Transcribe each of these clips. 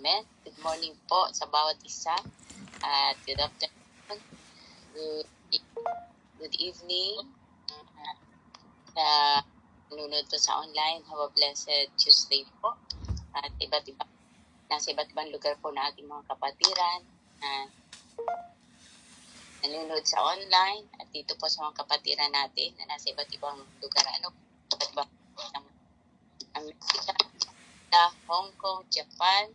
Amen. Good morning po sa bawat isa. At good afternoon. Good evening. Sa nanonood po sa online, have a blessed Tuesday po. At nasa iba't ibang lugar po na ating mga kapatiran. Nanonood sa online at dito po sa mga kapatiran natin na nasa iba't ibang lugar. Amerika, Hong Kong, Japan.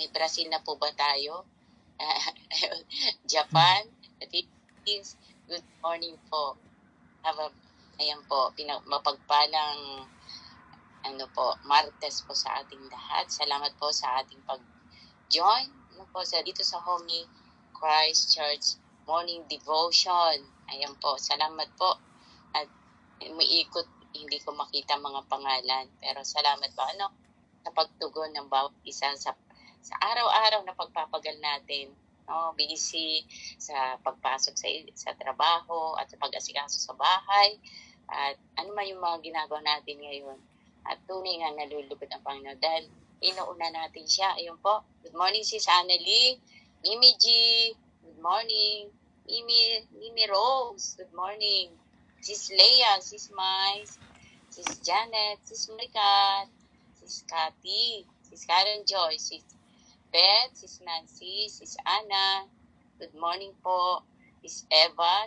May Brazil na po ba tayo? Japan, Philippines, good morning po. Ayan po, mapagpalang Martes po sa ating lahat. Salamat po sa ating pag-join dito sa Holy Christ Church Morning Devotion. Ayan po, salamat po. At umiikot, hindi ko makita mga pangalan. Pero salamat po sa pagtugon ng bawat isa sa araw-araw na pagpapagal natin. Busy sa pagpasok sa trabaho at sa pag-asikaso sa bahay. At ano man yung mga ginagawa natin ngayon. At tunay nga nalulugod ang Panginoon dahil inuuna natin siya. Ayun po. Good morning, Sis Annalie, Mimi G. Good morning. Mimi Rose. Good morning. Sis Leia, Sis Mais, Sis Janet, Sis Maricat, Sis Cathy, Sis Karen Joy, Sis Beth, Sis Nancy, Sis Anna. Good morning po. Sis Eva,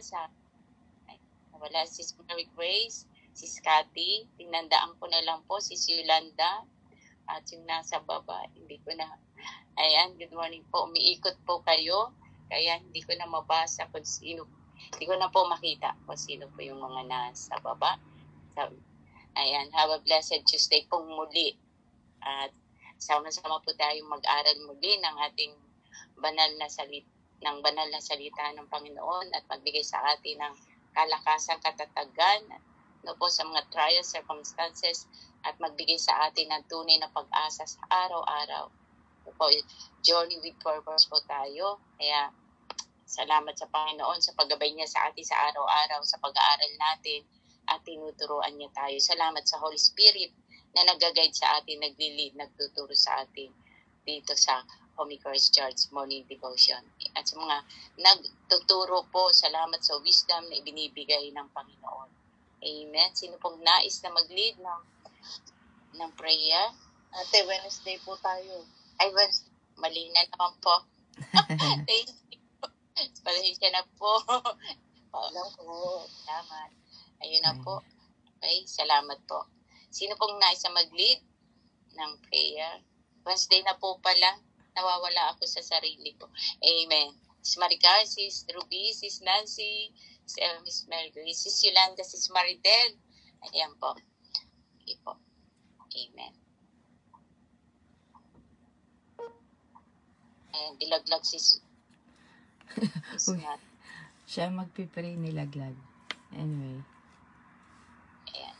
Sis Mary Grace, Sis Cathy. Tinandaan ko na lang po, Sis Yolanda. At yung nasa baba, hindi ko na. Ayan, good morning po. Umiikot po kayo. Kaya hindi ko na mabasa kung sino. Hindi ko na po makita kung sino po yung mga nasa baba. Ayan, have a blessed Tuesday pong muli. At sama-sama po tayong mag-aral muli ng ating banal na salita ng Panginoon at magbigay sa atin ng kalakasan, katatagan po sa mga trials, circumstances at magbigay sa atin ng tunay na pag-asa sa araw-araw. Journey with purpose po tayo. Kaya salamat sa Panginoon sa paggabay niya sa atin sa araw-araw, sa pag-aaral natin at tinuturuan niya tayo. Salamat sa Holy Spirit na nag-guide sa atin, nagli-lead, nagtuturo sa atin dito sa Holy Christ Church Morning Devotion. At sa mga nagtuturo po, salamat sa wisdom na ibinibigay ng Panginoon. Amen. Sino pong nais na mag-lead ng prayer? Ate, Wednesday po tayo. Ay, mali na naman po. Thank you. Pasensya na po. Alam ko. Salamat. Ayun na po. Okay, salamat po. Sino pong nais na mag-lead ng prayer? Wednesday na po pala. Nawawala ako sa sarili ko. Amen. Sis Maricar, Sis Ruby, Sis Nancy, Miss Mary Grace, Sis Yolanda, Sis Maridel. Ayan po. Okay po. Amen. Ayan, dilaglag Sis Nat. Siya magpipray nilaglag. Anyway. Ayan.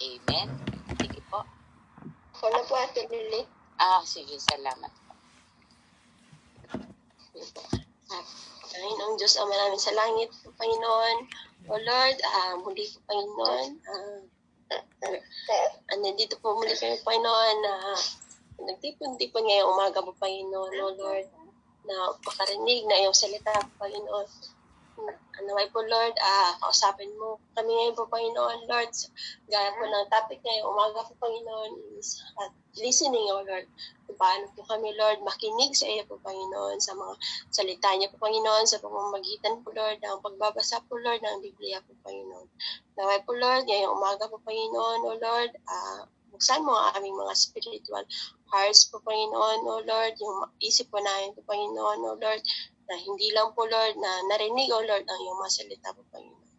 Amen. Sige po. Ako na po, Ate Lily. Sige. Salamat po. Panginoong Diyos, Ama namin sa langit, Panginoon. O Lord, muli po, Panginoon. Nandito po muli kayo, Panginoon, nagtipon-tipon ngayong umaga po, Panginoon, O Lord, na makarinig na iyong salita, Panginoon. Naway po, Lord, kausapin mo kami ngayon po, Panginoon, Lord. Gaya po ng topic ngayong umaga po, Panginoon, is listening, O Lord. Kung paano po kami, Lord, makinig sa iyo po, Panginoon, sa mga salita niyo po, Panginoon, sa pamamagitan po, Lord, ng pagbabasa po, Lord, ng Biblia po, Panginoon. Naway po, Lord, ngayong umaga po, Panginoon, O Lord, buksan mo ang aming mga spiritual hearts po, Panginoon, O Lord, yung isip po namin po, Panginoon, O Lord, na hindi lang po, Lord, na narinig, O Lord, ang iyong mga salita po, Panginoon.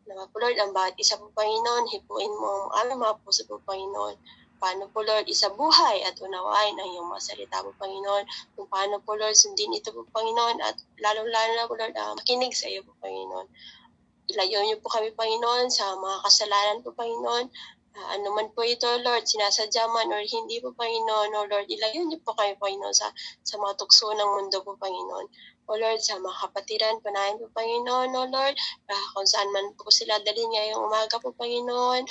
Nawa po, Lord, ang bawat isa po, Panginoon, hipuin mo ang aming mga puso po, Panginoon. Paano po, Lord, isabuhay at unawain ang iyong mga salita po, Panginoon. Kung paano po, Lord, sundin ito po, Panginoon, at lalong-lalo na po, Lord, makinig sa iyo po, Panginoon. Ilayo niyo po kami, Panginoon, sa mga kasalanan po, Panginoon. Ano man po ito, Lord, sinasadya man or hindi po, Panginoon, O Lord, ilayo niyo po kami, Panginoon, sa mga tukso ng mundo po, Panginoon. O Lord, sa mga kapatiran po namin po, Panginoon, O Lord, kung saan man po sila dalhin ngayong umaga po, Panginoon,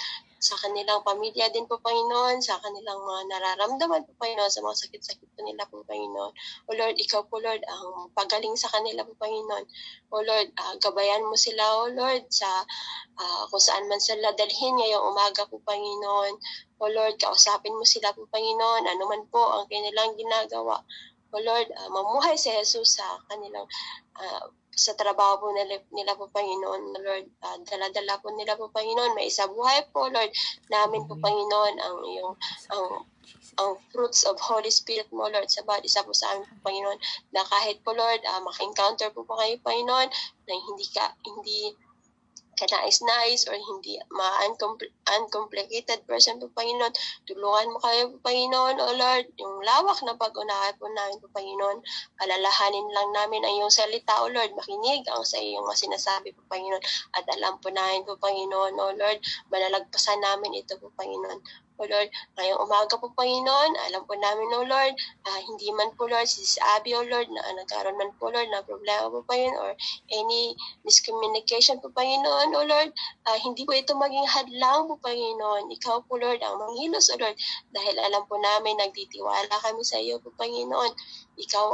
sa kanilang pamilya din po, Panginoon, sa kanilang mga nararamdaman po, Panginoon, sa mga sakit-sakit po nila po, Panginoon. O Lord, ikaw po, Lord, ang pagaling sa kanila po, Panginoon. O Lord, gabayan mo sila, O Lord, sa kung saan man sila dalhin ngayong umaga po, Panginoon. O Lord, kausapin mo sila po, Panginoon, ano man po ang kanilang ginagawa. O Lord, mamuhay si Jesus sa kanilang sa trabaho po nila po, Panginoon. Lord, dala-dala po nila po, Panginoon. May isa buhay po, Lord, namin po, Panginoon, ang fruits of Holy Spirit mo, Lord, sa bawat isa po sa amin po, Panginoon, na kahit po, Lord, maka-encounter po kayo, Panginoon, na hindi kanais-nais or hindi uncomplicated person po, Panginoon. Tulungan mo kayo po, Panginoon, O Lord, yung lawak na pag-unawa po namin po, Panginoon. Alalahanin lang namin ang iyong salita, O Lord. Makinig ang sa iyong sinasabi po, Panginoon. At alam po namin po, Panginoon, O Lord, malalagpasan namin ito po, Panginoon. O Lord, ngayong umaga po, Panginoon, alam po namin, O Lord, hindi man po, Lord, si Abby, O Lord, na nagkaroon man po, Lord, na problema po, Panginoon, or any miscommunication po, Panginoon, O Lord, hindi po ito maging hadlang po, Panginoon. Ikaw po, Lord, ang manghilos, O Lord, dahil alam po namin, nagtitiwala kami sa iyo po, Panginoon. Ikaw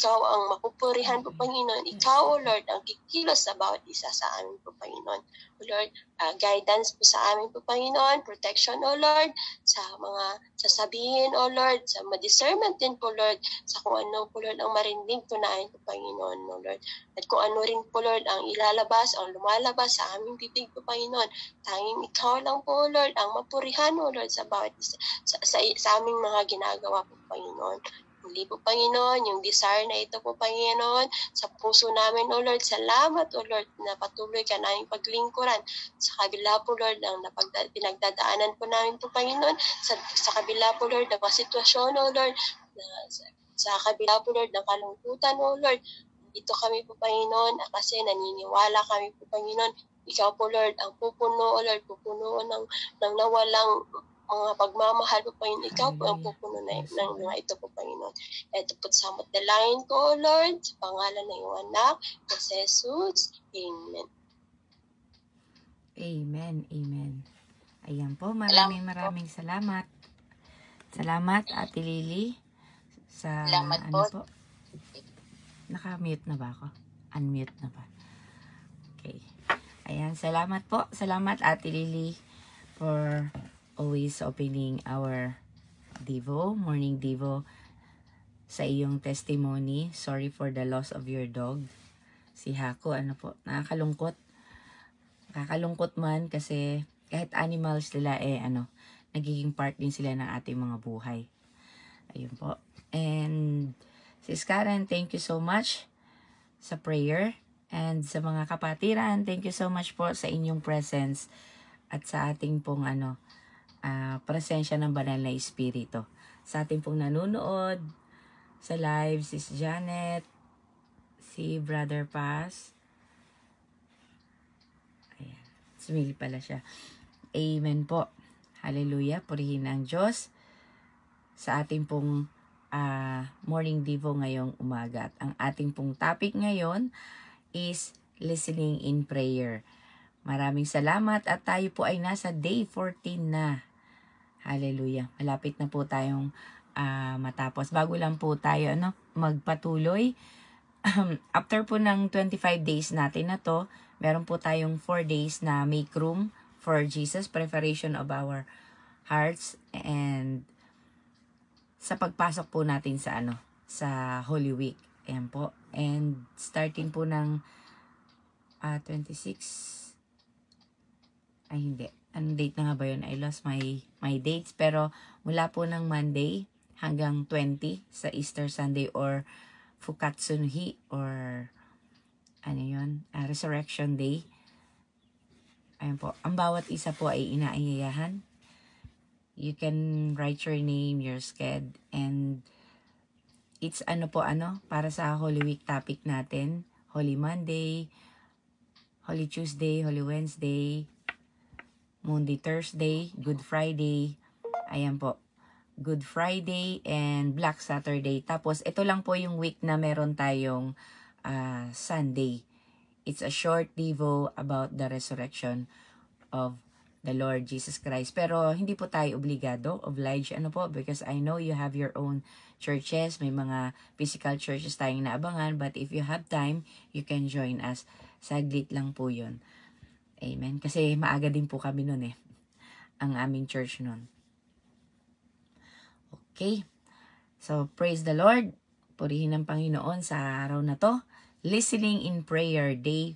ang mapupurihan po, Panginoon. Ikaw, O Lord, ang kikilos sa bawat isa sa amin po, Panginoon. O Lord, guidance po sa amin po, Panginoon. Protection, O Lord, sa mga sasabihin, O Lord, sa discernment din po, Lord, sa kung ano po, Lord, ang marinig po namin po, Panginoon, O Lord. At kung ano rin po, Lord, ang ilalabas, ang lumalabas sa aming bibig po, Panginoon. Tanging ikaw lang po, Lord, ang mapurihan, O Lord, sa bawat isa, sa aming mga ginagawa po, Panginoon. Muli po, Panginoon, yung desire na ito po, Panginoon, sa puso namin, O Lord, salamat, O Lord, na patuloy ka namin paglingkuran. Sa kabila po, Lord, ng pinagdadaanan po namin po, Panginoon, sa kabila po, Lord, ng sitwasyon, O Lord, sa kabila po, Lord, ng kalungkutan, O Lord, dito kami po, Panginoon, kasi naniniwala kami po, Panginoon, ikaw po, Lord, ang pupuno, O Lord, pupuno ng nawalang mga pagmamahal po, Panginoon. Ikaw po ang pupuno ng mga ito po, Panginoon. Ito po sa dalangin ko, Lord, sa pangalan ng iyong anak, si Jesus. Amen. Amen. Amen. Ayan po, maraming salamat. Salamat, Ate Lily. Salamat po. Naka-mute na ba ako? Unmute na ba? Okay. Ayan, salamat po. Salamat, Ate Lily, for always opening our morning Devo, sa iyong testimony. Sorry for the loss of your dog. Si Hako, nakakalungkot. Nakakalungkot man kasi kahit animals nila, nagiging part din sila ng ating mga buhay. Ayun po. And Sis Karen, thank you so much sa prayer. And sa mga kapatiran, thank you so much po sa inyong presence at sa ating pong presensya ng banal na espiritu. Sa ating pong nanonood sa live, Sis Janet, si Brother Paz. Ayan, sumili pala siya. Amen po. Hallelujah. Purihin ang Diyos sa ating pong morning devo ngayong umaga. At ang ating pong topic ngayon is listening in prayer. Maraming salamat at tayo po ay nasa day 14 na. Hallelujah. Malapit na po tayong matapos. Bago lang po tayo magpatuloy. After po ng 25 days natin na to, meron po tayong 4 days na make room for Jesus, preparation of our hearts, and sa pagpasok po natin sa Holy Week. Ayan po. And starting po ng 26, ay hindi. Anong date na nga ba yun? I lost my dates. Pero mula po ng Monday hanggang 20 sa Easter Sunday or Fukatsunhi or Resurrection Day. Ayan po. Ang bawat isa po ay inaayayahan. You can write your name, your sched, and it's para sa Holy Week topic natin. Holy Monday, Holy Tuesday, Holy Wednesday, Monday, Thursday, Good Friday. Ayan po. Good Friday and Black Saturday. Tapos, ito lang po yung week na meron tayong Sunday. It's a short devo about the resurrection of the Lord Jesus Christ. Pero hindi po tayo obliged, because I know you have your own churches, may mga physical churches tayong naabangan, but if you have time, you can join us. Saglit lang po yun. Amen. Kasi maaga din po kami nun ang aming church nun. Okay. So, praise the Lord. Purihin ng Panginoon sa araw na to. Listening in Prayer, Day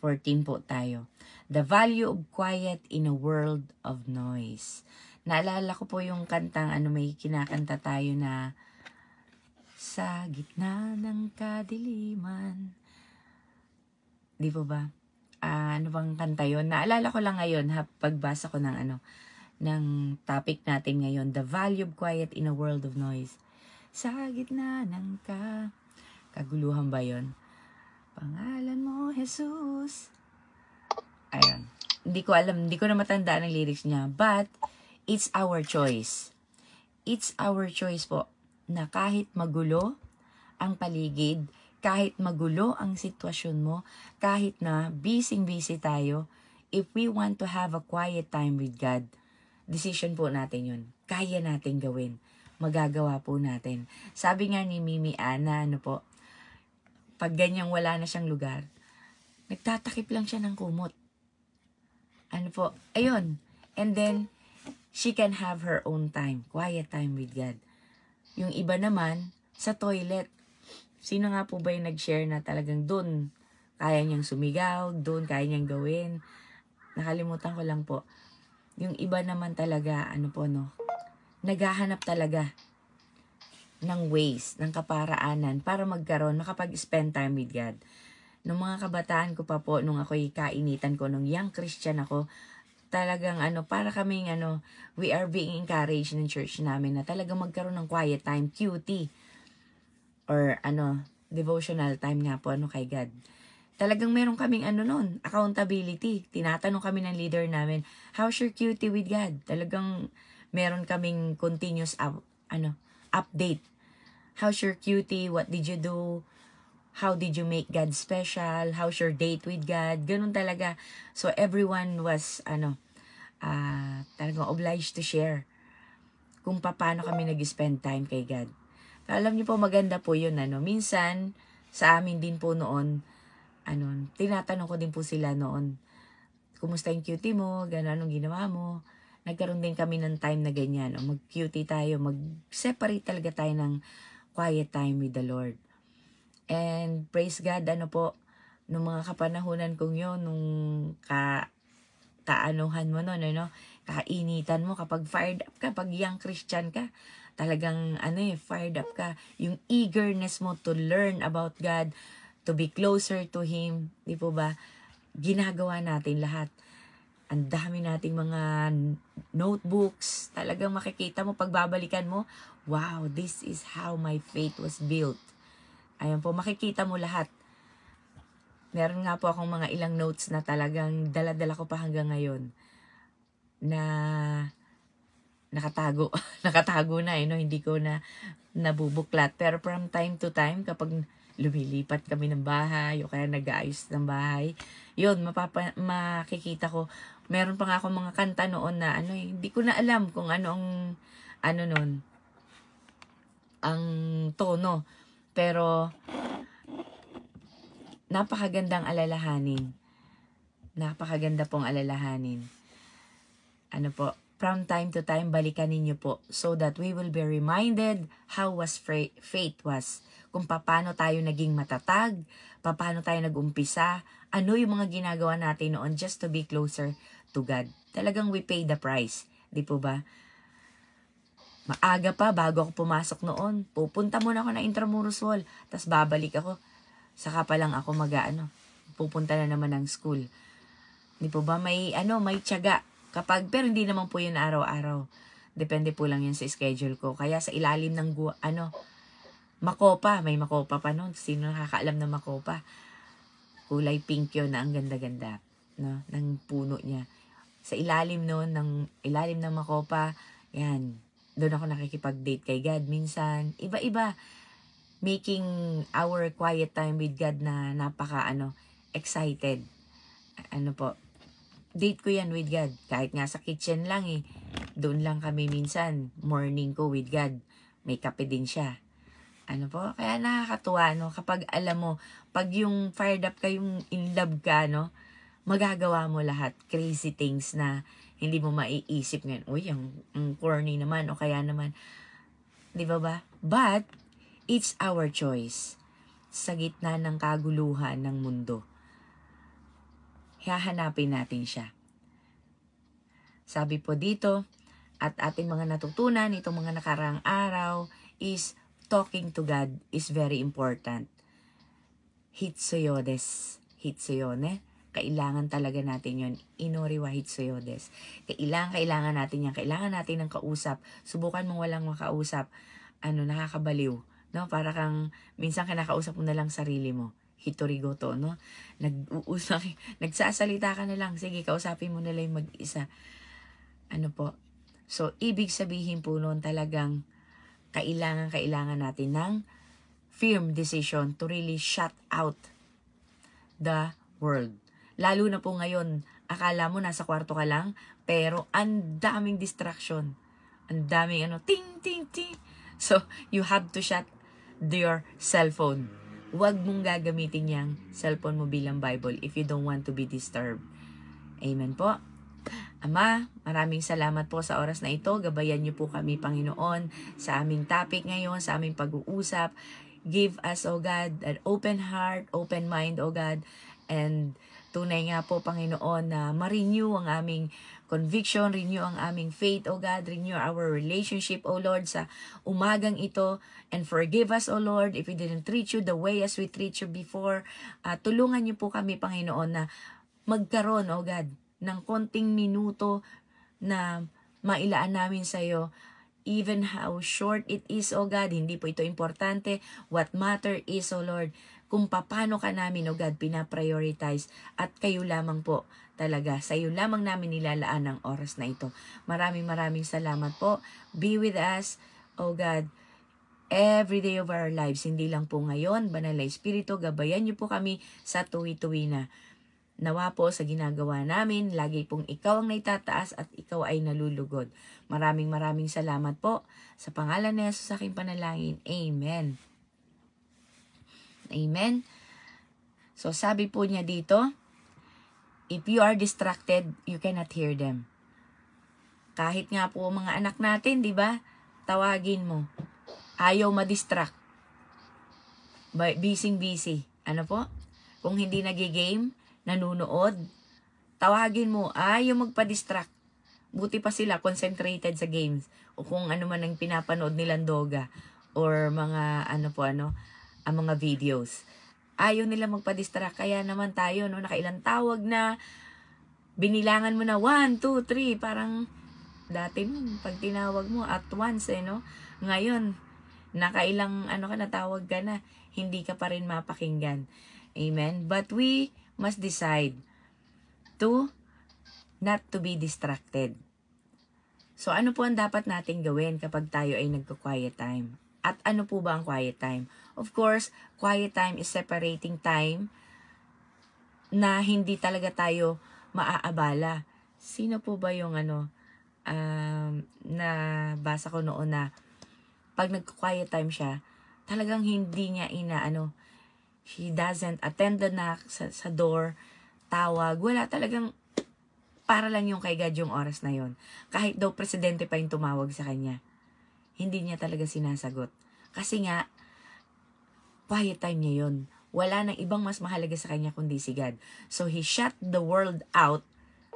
14 po tayo. The value of quiet in a world of noise. Naalala ko po yung kantang, may kinakanta tayo na sa gitna ng kadiliman. Di po ba? Ano bang kanta yun? Naalala ko lang ngayon, pagbasa ko ng ng topic natin ngayon, the value of quiet in a world of noise. Sa gitna ng kaguluhan ba yun? Pangalan mo, Jesus. Ayun. Hindi ko alam, hindi ko na matandaan ang lyrics niya. But, it's our choice. It's our choice po na kahit magulo ang paligid, kahit magulo ang sitwasyon mo, kahit na busy tayo, if we want to have a quiet time with God, decision po natin yun. Kaya natin gawin. Magagawa po natin. Sabi nga ni Mimi Ana, pag ganyang wala na siyang lugar, nagtatakip lang siya ng kumot. Ayun. And then, she can have her own time, quiet time with God. Yung iba naman, sa toilet. Sino nga po ba yung nag-share na talagang doon kaya niyang sumigaw, doon kaya niyang gawin? Nakalimutan ko lang po. Yung iba naman talaga, naghahanap talaga ng ways, ng kaparaanan para makapag-spend time with God. Nung mga kabataan ko pa po, nung ako'y kainitan ko, nung young Christian ako, talagang para kaming we are being encouraged ng church namin na talagang magkaroon ng quiet time, QT, or devotional time nga po kay God. Talagang meron kaming accountability. Tinatanong kami ng leader namin, how's your QT with God? Talagang meron kaming continuous update. How's your QT? What did you do? How did you make God special? How's your date with God? Ganun talaga. So everyone was talagang obliged to share kung paano kami nag-spend time kay God. Alam niyo po, maganda po yun. Minsan, sa amin din po noon, tinatanong ko din po sila noon, kumusta yung QT mo? Gano'n, anong ginawa mo? Nagkaroon din kami ng time na ganyan. Mag-QT tayo, mag-separate talaga tayo ng quiet time with the Lord. And praise God, nung mga kapanahunan kong yun, nung kaanuhan mo nun, kainitan mo, kapag fired up ka, pag young Christian ka, talagang fired up ka. Yung eagerness mo to learn about God, to be closer to Him, di po ba? Ginagawa natin lahat. Ang dami nating mga notebooks. Talagang makikita mo, pagbabalikan mo, wow, this is how my faith was built. Ayan po, makikita mo lahat. Meron nga po akong mga ilang notes na talagang dala-dala ko pa hanggang ngayon na nakatago. Nakatago na, hindi ko na nabubuklat. Pero from time to time, kapag lumilipat kami ng bahay o kaya nag-aayos ng bahay, yun, makikita ko. Meron pa nga akong mga kanta noon na hindi ko na alam kung ano nun, ang tono. Pero napakagandang alalahanin. Napakaganda pong alalahanin. From time to time, balikan ninyo po so that we will be reminded how was faith was. Kung paano tayo naging matatag, paano tayo nag-umpisa, ano yung mga ginagawa natin noon just to be closer to God. Talagang we pay the price. Di po ba? Maaga pa, bago ako pumasok noon, pupunta muna ako ng Intramuros Hall, tapos babalik ako. Saka pa lang ako pupunta na naman ng school. Di po ba? May tiyaga. Pero hindi naman po yun araw-araw. Depende po lang yun sa schedule ko. Kaya sa ilalim ng Makopa. May Makopa pa noon. Sino nakakaalam ng Makopa? Kulay pink yun na ang ganda-ganda. Ng puno niya. Sa ilalim noon, ilalim ng Makopa, yan. Doon ako nakikipag-date kay God. Minsan, iba-iba. Making our quiet time with God na napaka excited. date ko yan with God. Kahit nga sa kitchen lang eh. Doon lang kami minsan. Morning ko with God. May kape din siya. Ano po? Kaya nakakatuwa, no? Kapag alam mo, pag yung fired up ka, yung in love ka, no? Magagawa mo lahat. Crazy things na hindi mo maiisip ngayon. Uy, ang corny naman o kaya naman. Di ba? But, it's our choice. Sa gitna ng kaguluhan ng mundo, hahanapin natin siya. Sabi po dito, at ating mga natutunan itong mga nakaraang araw is talking to God is very important. Hitsoyodes. Hitsuyone. Kailangan talaga natin yun. Inoriwa hitsoyodes. Kailangan natin yan. Kailangan natin ng kausap. Subukan mong walang makausap. Nakakabaliw. No? Para kang, minsan kinakausap mo na lang sarili mo. Hitorigoto, no? Nagsasalita ka na lang. Sige, kausapin mo na lang mag-isa. So, ibig sabihin po noon talagang kailangan natin ng firm decision to really shut out the world. Lalo na po ngayon, akala mo nasa kwarto ka lang, pero ang daming distraction. Ang daming ting, ting, ting. So, you have to shut your cellphone. Huwag mong gagamitin yung cellphone mo bilang Bible if you don't want to be disturbed. Amen po. Ama, maraming salamat po sa oras na ito. Gabayan niyo po kami, Panginoon, sa aming topic ngayon, sa aming pag-uusap. Give us, O God, an open heart, open mind, O God. And tunay nga po, Panginoon, na ma-renew ang aming conviction, renew ang aming faith, O God. Renew our relationship, O Lord, sa umagang ito. And forgive us, O Lord, if we didn't treat you the way as we treat you before. Tulungan niyo po kami, Panginoon, na magkaroon, O God, ng konting minuto na mailaan namin sa iyo. Even how short it is, O God, hindi po ito importante. What matter is, O Lord, kung paano ka namin, O God, pinaprioritize. At kayo lamang po talaga. Sa iyo lamang namin nilalaan ang oras na ito. Maraming salamat po. Be with us, O God, every day of our lives. Hindi lang po ngayon, Banal na Espiritu, gabayan niyo po kami sa tuwi-tuwi na. Nawa po sa ginagawa namin, lagi pong ikaw ang naitataas at ikaw ay nalulugod. Maraming salamat po. Sa pangalan ni Jesus sa aking panalangin. Amen. Amen. So sabi po niya dito, if you are distracted, you cannot hear them. Kahit nga po mga anak natin, di ba? Tawagin mo. Ayaw ma-distract. Busy. Ano po? Kung hindi nagigame, nanunood, tawagin mo, ayaw magpa-distract. Buti pa sila concentrated sa games o kung ano man ang pinapanood nilang doga or mga ang mga videos. Ayaw nila magpa-distract. Kaya naman tayo, no, nakailang tawag na, binilangan mo na 1, 2, 3, parang dati pag tinawag mo at once, no? Ngayon, nakailang natawag ka na, hindi ka pa rin mapakinggan. Amen? But we must decide to not to be distracted. So, ano po ang dapat natin gawin kapag tayo ay nagko-quiet time? At ano po ba ang quiet time? Of course, quiet time is separating time na hindi talaga tayo maaabala. Sino po ba yung na basa ko noon na pag nagko-quiet time siya, talagang hindi niya he doesn't attend the knock sa door, tawag, wala, talagang para lang yung kay God yung oras na yon. Kahit daw presidente pa yung tumawag sa kanya, hindi niya talaga sinasagot. Kasi nga, quiet time niya yun. Wala nang ibang mas mahalaga sa kanya kundi si God. So he shut the world out,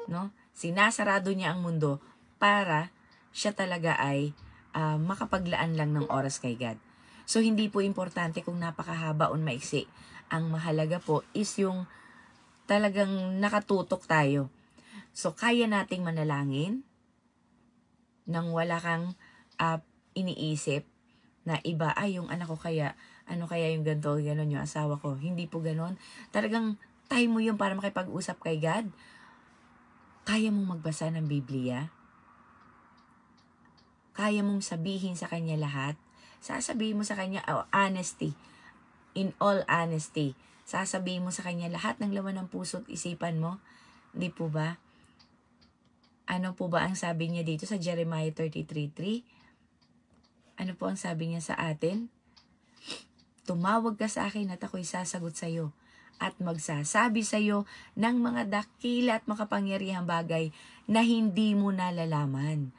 no? Sinasarado niya ang mundo para siya talaga ay makapaglaan lang ng oras kay God. So, hindi po importante kung napakahaba o maiksi. Ang mahalaga po is yung talagang nakatutok tayo. So, kaya nating manalangin nang wala kang iniisip na iba, yung anak ko kaya, kaya yung ganito, gano'n yung asawa ko. Hindi po gano'n. Talagang time mo yun para makipag-usap kay God. Kaya mong magbasa ng Biblia. Kaya mong sabihin sa Kanya lahat. Sasabihin mo sa Kanya, honesty. In all honesty. Sasabihin mo sa Kanya lahat ng laman ng puso at isipan mo. Hindi po ba? Ano po ba ang sabi niya dito sa Jeremiah 33:3? Ano po ang sabi niya sa atin? Tumawag ka sa akin at ako'y sasagot sa iyo at magsasabi sa iyo ng mga dakila at makapangyarihang bagay na hindi mo nalalaman.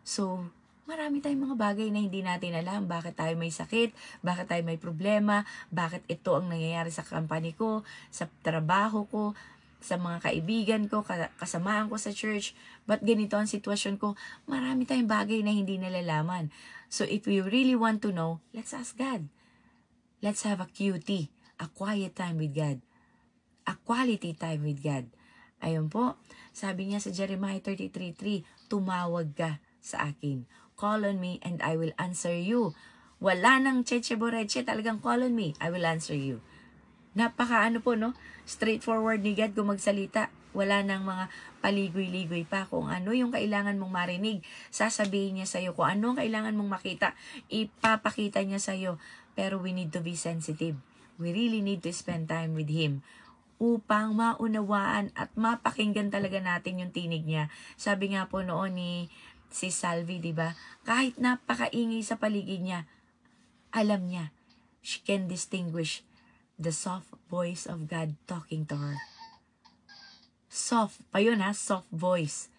So, marami tayong mga bagay na hindi natin alam. Bakit tayo may sakit? Bakit tayo may problema? Bakit ito ang nangyayari sa company ko, sa trabaho ko, sa mga kaibigan ko, kasamaan ko sa church? Ba't ganito ang sitwasyon ko? Marami tayong bagay na hindi nalalaman. So, if we really want to know, let's ask God. Let's have a QT, a quiet time with God. A quality time with God. Ayun po, sabi niya sa Jeremiah 33:3, tumawag ka sa akin. Call on me and I will answer you. Wala nang cheche boreche, talagang call on me, I will answer you. Napaka po, no? Straightforward ni God kung magsalita. Wala nang mga paligoy-ligoy pa. Kung ano yung kailangan mong marinig, sasabihin niya sa'yo. Kung ano ang kailangan mong makita, ipapakita niya sa'yo. Pero we need to be sensitive. We really need to spend time with Him upang maunawaan at mapakinggan talaga natin yung tinig niya. Sabi nga po noon ni si Salvi, di ba? Kahit napakaingay sa paligid niya, alam niya. She can distinguish the soft voice of God talking to her. Soft pa yun soft voice.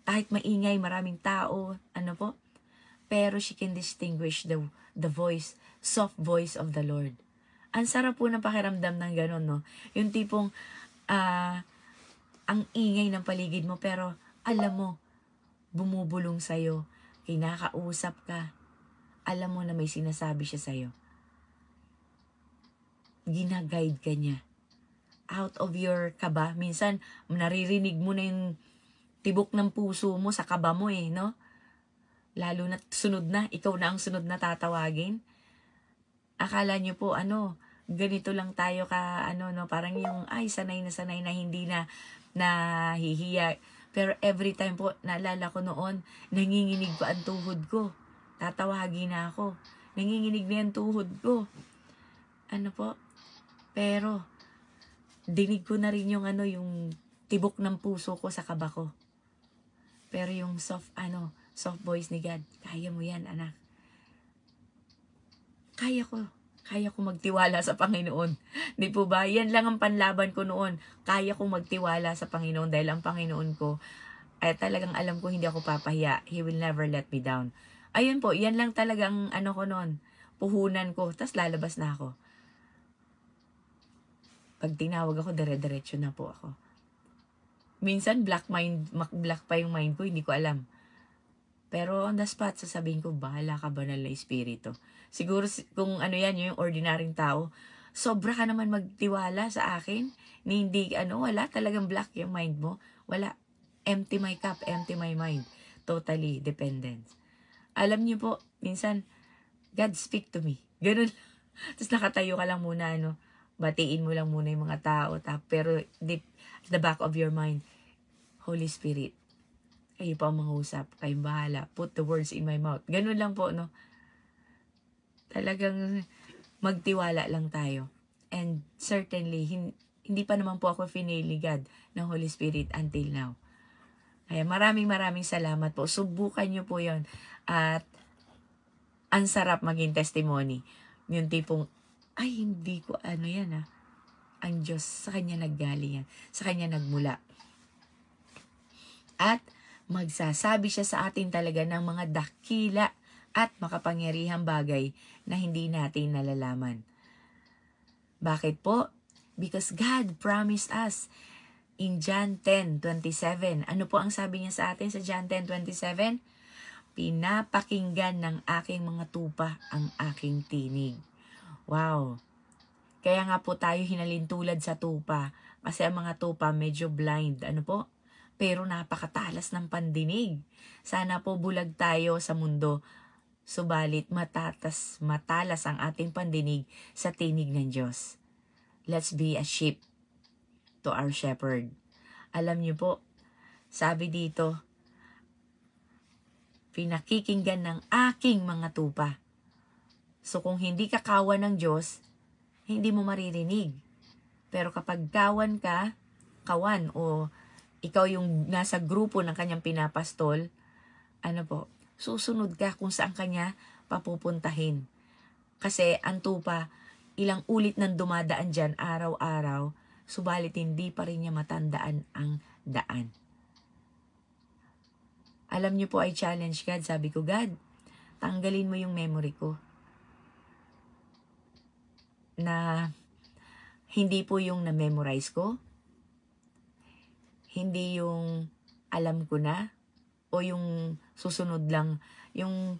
Kahit maingay, maraming tao, ano po? Pero she can distinguish the voice, soft voice of the Lord. Ang sarap po ng pakiramdam ng gano'n, no? Yung tipong, ang ingay ng paligid mo, pero alam mo, bumubulong sa'yo, kinakausap ka, alam mo na may sinasabi siya sa'yo. Ginaguide ka niya. Out of your kaba, minsan, naririnig mo na yung tibok ng puso mo sa kaba mo no? Lalo na sunod na, ikaw na ang sunod na tatawagin. Akala nyo po, ganito lang tayo no, parang yung, sanay na hindi na nahihiya. Pero every time po, naalala ko noon, nanginginig pa ang tuhod ko. Tatawagin na ako. Nanginginig na yung tuhod ko. Ano po? Pero, dinig ko na rin yung yung tibok ng puso ko sa kaba ko. Pero yung soft voice ni God, kaya mo yan, anak. Kaya ko magtiwala sa Panginoon. Di po ba? Yan lang ang panlaban ko noon. Kaya ko magtiwala sa Panginoon dahil ang Panginoon ko ay talagang alam ko hindi ako papahiya. He will never let me down. Ayun po, yan lang talagang ko noon. Puhunan ko, tas lalabas na ako. Pag tinawag ako, dire-diretso na po ako. Minsan, black pa yung mind ko, hindi ko alam. Pero on the spot, sasabihin ko, bahala ka banal na espiritu. Siguro kung yan, yung ordinaryong tao, sobra ka naman magtiwala sa akin. Hindi, wala talagang black yung mind mo. Wala. Empty my cup, empty my mind. Totally dependent. Alam niyo po, minsan, God speak to me. Ganun. Tapos nakatayo ka lang muna, batiin mo lang muna yung mga tao. Pero deep at the back of your mind, Holy Spirit, kayo po ang mangusap, kayong bahala, put the words in my mouth. Ganun lang po, Talagang magtiwala lang tayo. And certainly, hindi pa naman po ako finailigad ng Holy Spirit until now. Kaya maraming salamat po. Subukan nyo po yon. At ang sarap maging testimony. Yung tipong, hindi ko yan Ang Diyos, sa Kanya naggaling yan. Sa Kanya nagmula. At magsasabi siya sa atin talaga ng mga dakila at makapangyarihang bagay na hindi natin nalalaman. Bakit po? Because God promised us in John 10:27. Ano po ang sabi niya sa atin sa John 10:27? Pinapakinggan ng aking mga tupa ang aking tinig. Wow! Kaya nga po tayo hinalintulad sa tupa. Kasi ang mga tupa medyo blind. Ano po? Pero napakatalas ng pandinig. Sana po bulag tayo sa mundo. Subalit matalas ang ating pandinig sa tinig ng Diyos. Let's be a sheep to our shepherd. Alam niyo po, sabi dito, pinakikinggan ng aking mga tupa. So kung hindi ka kawan ng Diyos, hindi mo maririnig. Pero kapag kawan o ikaw yung nasa grupo ng kanyang pinapastol, ano po, susunod ka kung saan kanya papupuntahin. Kasi ang tupa, ilang ulit nang dumadaan dyan araw-araw, subalit hindi pa rin niya matandaan ang daan. Alam niyo po, I challenge God. Sabi ko, God, tanggalin mo yung memory ko. Na hindi po yung na-memorize ko, hindi yung alam ko na, o yung susunod lang, yung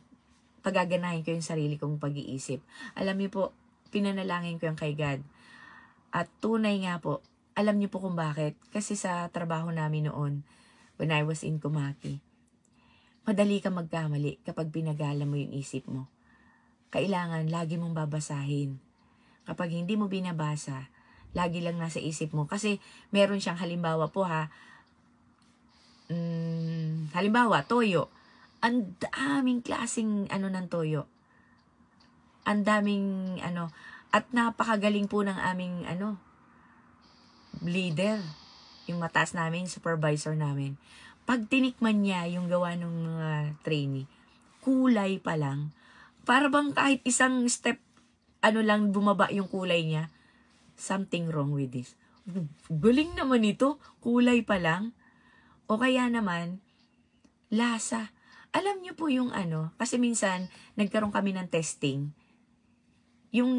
pagaganahin ko yung sarili kong pag-iisip. Alam niyo po, pinanalangin ko yung kay God. At tunay nga po, alam niyo po kung bakit. Kasi sa trabaho namin noon, when I was in Kumaki, madali ka magkamali kapag pinagala mo yung isip mo. Kailangan lagi mong babasahin. Kapag hindi mo binabasa, lagi lang nasa isip mo. Kasi meron siyang halimbawa po halimbawa, toyo. Ang daming klaseng ng toyo. Ang daming at napakagaling po ng aming leader. Yung mataas namin, supervisor namin. Pag tinikman niya yung gawa ng mga trainee, kulay pa lang. Para bang kahit isang step lang bumaba yung kulay niya, something wrong with this. Galing naman ito, kulay pa lang. O kaya naman, lasa. Alam niyo po yung kasi minsan, nagkaroon kami ng testing. Yung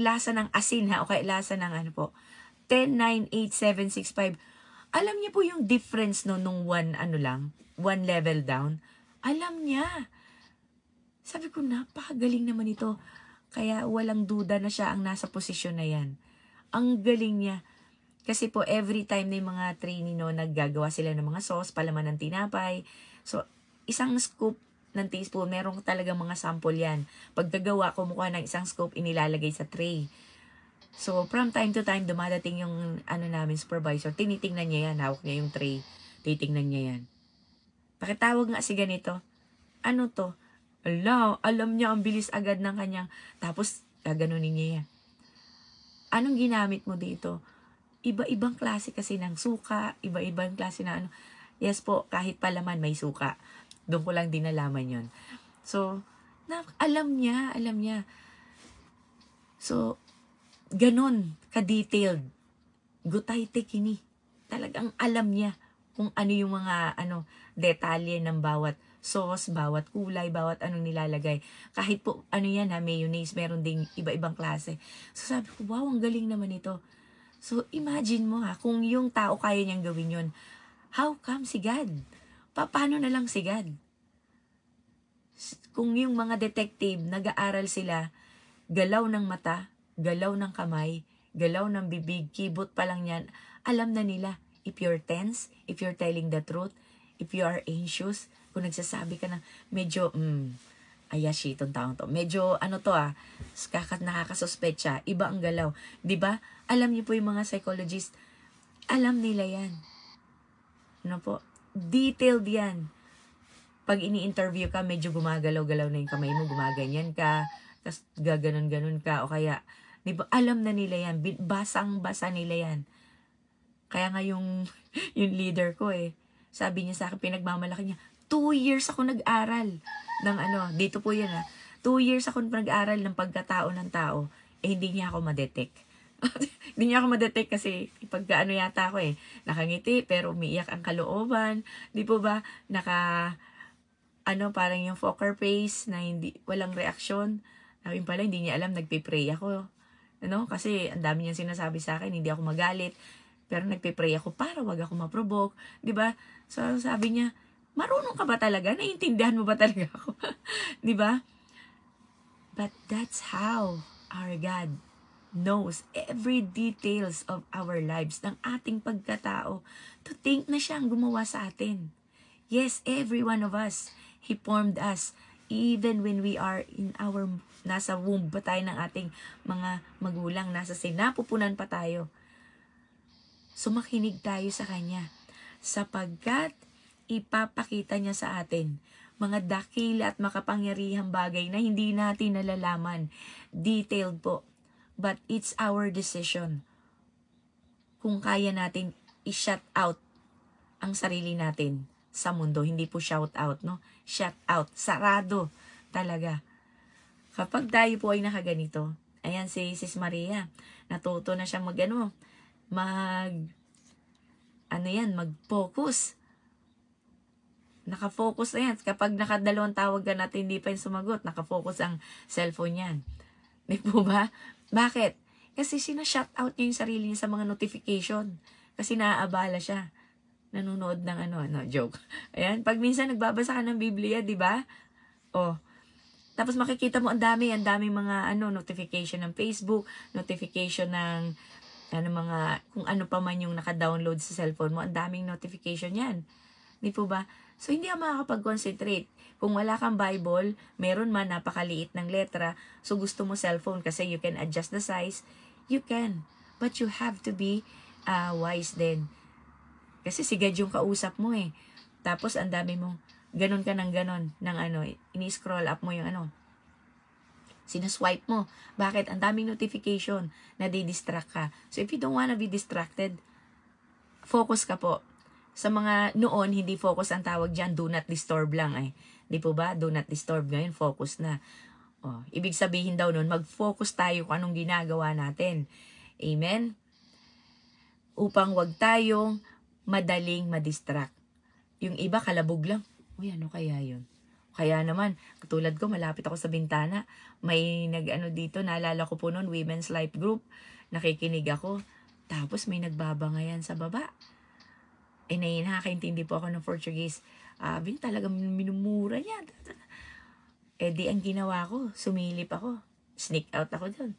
lasa ng asin o kaya lasa ng 10, 9, 8, 7, 6, 5. Alam niyo po yung difference nung one level down. Alam niya. Sabi ko, napakagaling naman ito. Kaya walang duda na siya ang nasa posisyon na yan. Ang galing niya. Kasi po, every time na yung mga trainee naggagawa sila ng mga sauce, palaman ng tinapay. So, isang scoop ng teaspoon, meron talagang mga sample yan. Pagkagawa, kumukuha ng isang scoop, inilalagay sa tray. So, from time to time, dumadating yung namin, supervisor, tinitingnan niya yan, hawak niya yung tray, titingnan niya yan. Pakitawag nga si ganito, ano to? Alam niya, ang bilis agad ng kanyang, tapos, gaganunin niya yan. Anong ginamit mo dito? Iba-ibang klase kasi ng suka, iba-ibang klase na Yes po, kahit palaman may suka. Doon ko lang din nalaman yun. So, alam niya. So, ganun, ka-detailed. Gutay tekini. Talagang alam niya kung ano yung mga detalye ng bawat sauce, bawat kulay, bawat anong nilalagay. Kahit po yan mayonnaise, meron ding iba-ibang klase. So sabi ko, wow, ang galing naman ito. So imagine mo kung yung tao kaya niyang gawin yun, how come si God? Paano na lang si God? Kung yung mga detective, nag-aaral sila, galaw ng mata, galaw ng kamay, galaw ng bibig, kibot pa lang yan, alam na nila if you're tense, if you're telling the truth, if you are anxious, kung nagsasabi ka na medyo, ayashi itong taong to. Medyo, nakakasuspecha, iba ang galaw. 'Di ba? Alam niyo po yung mga psychologist, alam nila yan. Po? Detailed yan. Pag ini-interview ka, medyo gumagalaw-galaw na yung kamay mo, gumaganyan ka, tapos gaganon-ganon ka, o kaya, di ba, alam na nila yan, basang-basa nila yan. Kaya nga yung leader ko sabi niya sa akin, pinagmamalaki niya, 2 years ako nag-aral ng dito po yan 2 years ako nag-aral ng pagkatao ng tao, hindi niya ako ma-detect. Hindi niya ako ma-detect kasi pagka yata ako nakangiti pero umiiyak ang kalooban, di po ba, parang yung poker face na walang reaksyon. Sabi pala, hindi niya alam, nagpipray ako. Kasi ang dami niyang sinasabi sa akin, hindi ako magalit. Pero nagpipray ako para wag ako ma-provoke. Diba? So sabi niya, marunong ka ba talaga? Naiintindihan mo ba talaga ako? Diba? But that's how our God knows every details of our lives, ng ating pagkatao. To think na siya ang gumawa sa atin. Yes, every one of us. He formed us. Even when we are in nasa womb pa tayo ng ating mga magulang, nasa sinapupunan pa tayo. Sumakinig tayo sa Kanya. Sapagkat ipapakita niya sa atin mga dakila at makapangyarihang bagay na hindi natin nalalaman. Detailed po. But it's our decision kung kaya natin i-shut out ang sarili natin sa mundo. Hindi po shout out, no? Shut out. Sarado talaga. Kapag tayo po ay nakaganito, ayan si Sis Maria, natuto na siya mag-focus. Nakafocus na yan. Kapag nakadalawang tawag ka natin, hindi pa yung sumagot, nakafocus ang cellphone yan. Di po ba? Bakit? Kasi sinashut out niya yung sarili niya sa mga notification. Kasi naaabala siya. Nanonood ng joke. Ayan, pag minsan nagbabasa ka ng Biblia, di ba? Oh, tapos makikita mo ang daming mga notification ng Facebook, notification ng mga kung ano pa man yung naka-download sa cellphone mo, ang daming notification yan. Di po ba? So, hindi ka makakapag-concentrate. Kung wala kang Bible, meron man napakaliit ng letra, so gusto mo cellphone kasi you can adjust the size, you can. But you have to be wise din. Kasi si God yung kausap mo eh. Tapos, ang dami mong, ganon ka ng ganon, ini-scroll up mo yung sinaswipe mo. Bakit? Ang daming notification na di-distract ka. So, if you don't wanna be distracted, focus ka po. Sa mga noon, hindi focus ang tawag dyan, do not disturb lang eh. Di po ba? Do not disturb. Ngayon, focus na. Oh, ibig sabihin daw nun, mag-focus tayo kung anong ginagawa natin. Amen? Upang wag tayong madaling madistract. Yung iba, kalabog lang. Uy, ano kaya yun? Kaya naman, katulad ko, malapit ako sa bintana. May dito, naalala ko po noon, Women's Life Group. Nakikinig ako. Tapos may nagbabangayan sa baba. Nakakaintindi po ako ng Portuguese. Talagang minumura niya. Di ang ginawa ko, sumilip ako. Sneak out ako doon.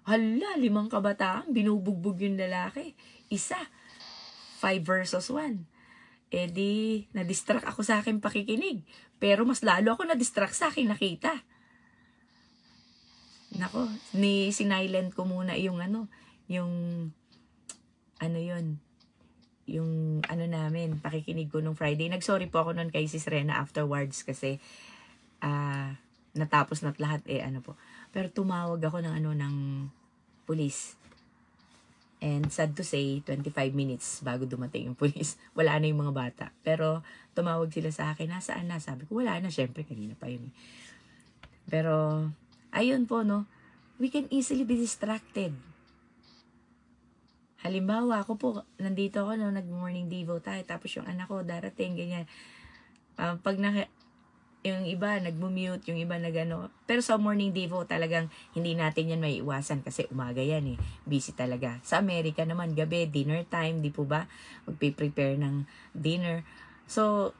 Hala, 5 kabataan, binubugbog yung lalaki. Isa, 5 versus 1. Di, na-distract ako sa akin pakikinig. Pero mas lalo ako na-distract sa akin nakita. Nako, sinilent ko muna yung namin, pakikinig ko nung Friday. Nag-sorry po ako nun kay Sis Rena afterwards kasi natapos na't lahat po. Pero tumawag ako ng pulis. And sad to say, 25 minutes bago dumating yung pulis. Wala na yung mga bata. Pero tumawag sila sa akin, nasaan na? Sabi ko, wala na. Syempre, kanina pa yun. Pero, ayun po, no? We can easily be distracted. Halimbawa, ako po, nandito ako, nag-morning devo tayo, tapos yung anak ko, darating, ganyan. Yung iba, nag-mute, yung iba pero sa morning devo, talagang hindi natin yan may iwasan kasi umaga yan eh. Busy talaga. Sa Amerika naman, gabi, dinner time, di po ba? Magpe-prepare ng dinner. So,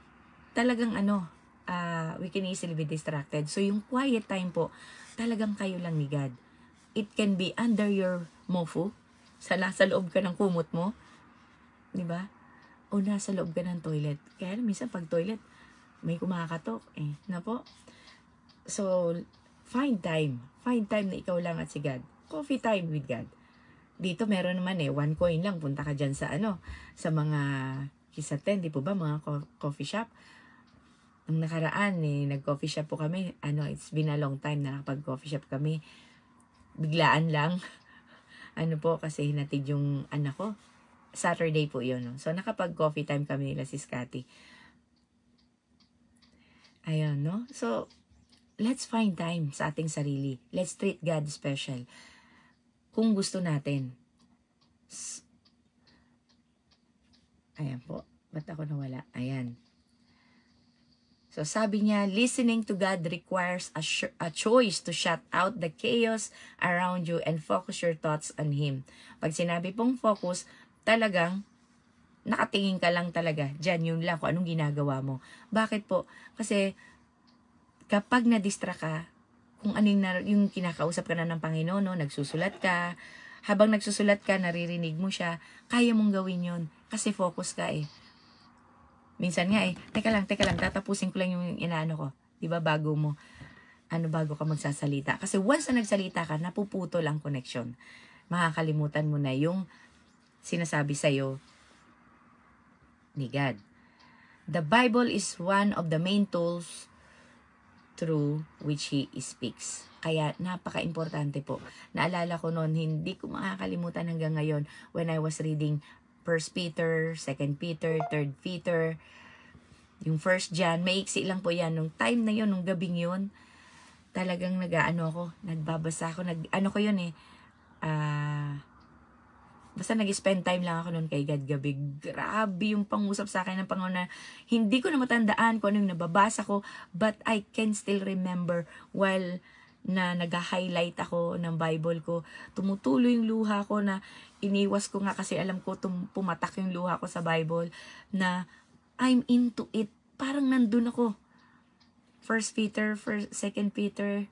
talagang we can easily be distracted. So, yung quiet time po, talagang kayo lang ni God. It can be under your mofo, sa loob ka ng kumot mo, di ba? O nasa loob ka ng toilet. Kaya minsan pag toilet, may kumakatok na po. So, find time na ikaw lang at si God. Coffee time with God. Dito meron naman 1 coin lang, punta ka dyan sa sa mga kisaten, di po ba, mga coffee shop. Ang nakaraan nag-coffee shop po kami, it's been a long time na nakapag-coffee shop kami. Biglaan lang. Po, kasi hinatid yung anak ko. Saturday po yun, no? So, nakapag-coffee time kami nila si Scotty. Ayun, no? So, let's find time sa ating sarili. Let's treat God special. Kung gusto natin. Ayan po. Ba't ako nawala? Ayan. So, sabi niya, listening to God requires a choice to shut out the chaos around you and focus your thoughts on Him. Pag sinabi pong focus, talagang nakatingin ka lang talaga. Diyan, yun lang kung anong ginagawa mo. Bakit po? Kasi kapag na-distract ka, kung anong yung kinakausap ka na ng Panginoon, no, nagsusulat ka, habang nagsusulat ka, naririnig mo siya, kaya mong gawin yun. Kasi focus ka Minsan nga teka lang, tatapusin ko lang yung inaano ko. Diba, bago ka magsasalita. Kasi once na nagsalita ka, napuputol ang connection. Makakalimutan mo na yung sinasabi sa'yo ni God. The Bible is one of the main tools through which He speaks. Kaya napaka-importante po. Naalala ko noon, hindi ko makakalimutan hanggang ngayon when I was reading 1 First Peter, Second Peter, Third Peter, yung First John, maiksi lang po yan. Nung time na yun, nung gabing yun, talagang nagbabasa ako, ko yun eh, basta nag-spend time lang ako noon kay God gabi. Grabe yung pangusap sa akin ng Panginoon na hindi ko na matandaan kung ano yung nababasa ko, but I can still remember while na nag-highlight ako ng Bible ko, tumutuloy yung luha ko na iniwas ko nga kasi alam ko pumatak yung luha ko sa Bible na I'm into it. Parang nandun ako. First Peter, Second Peter,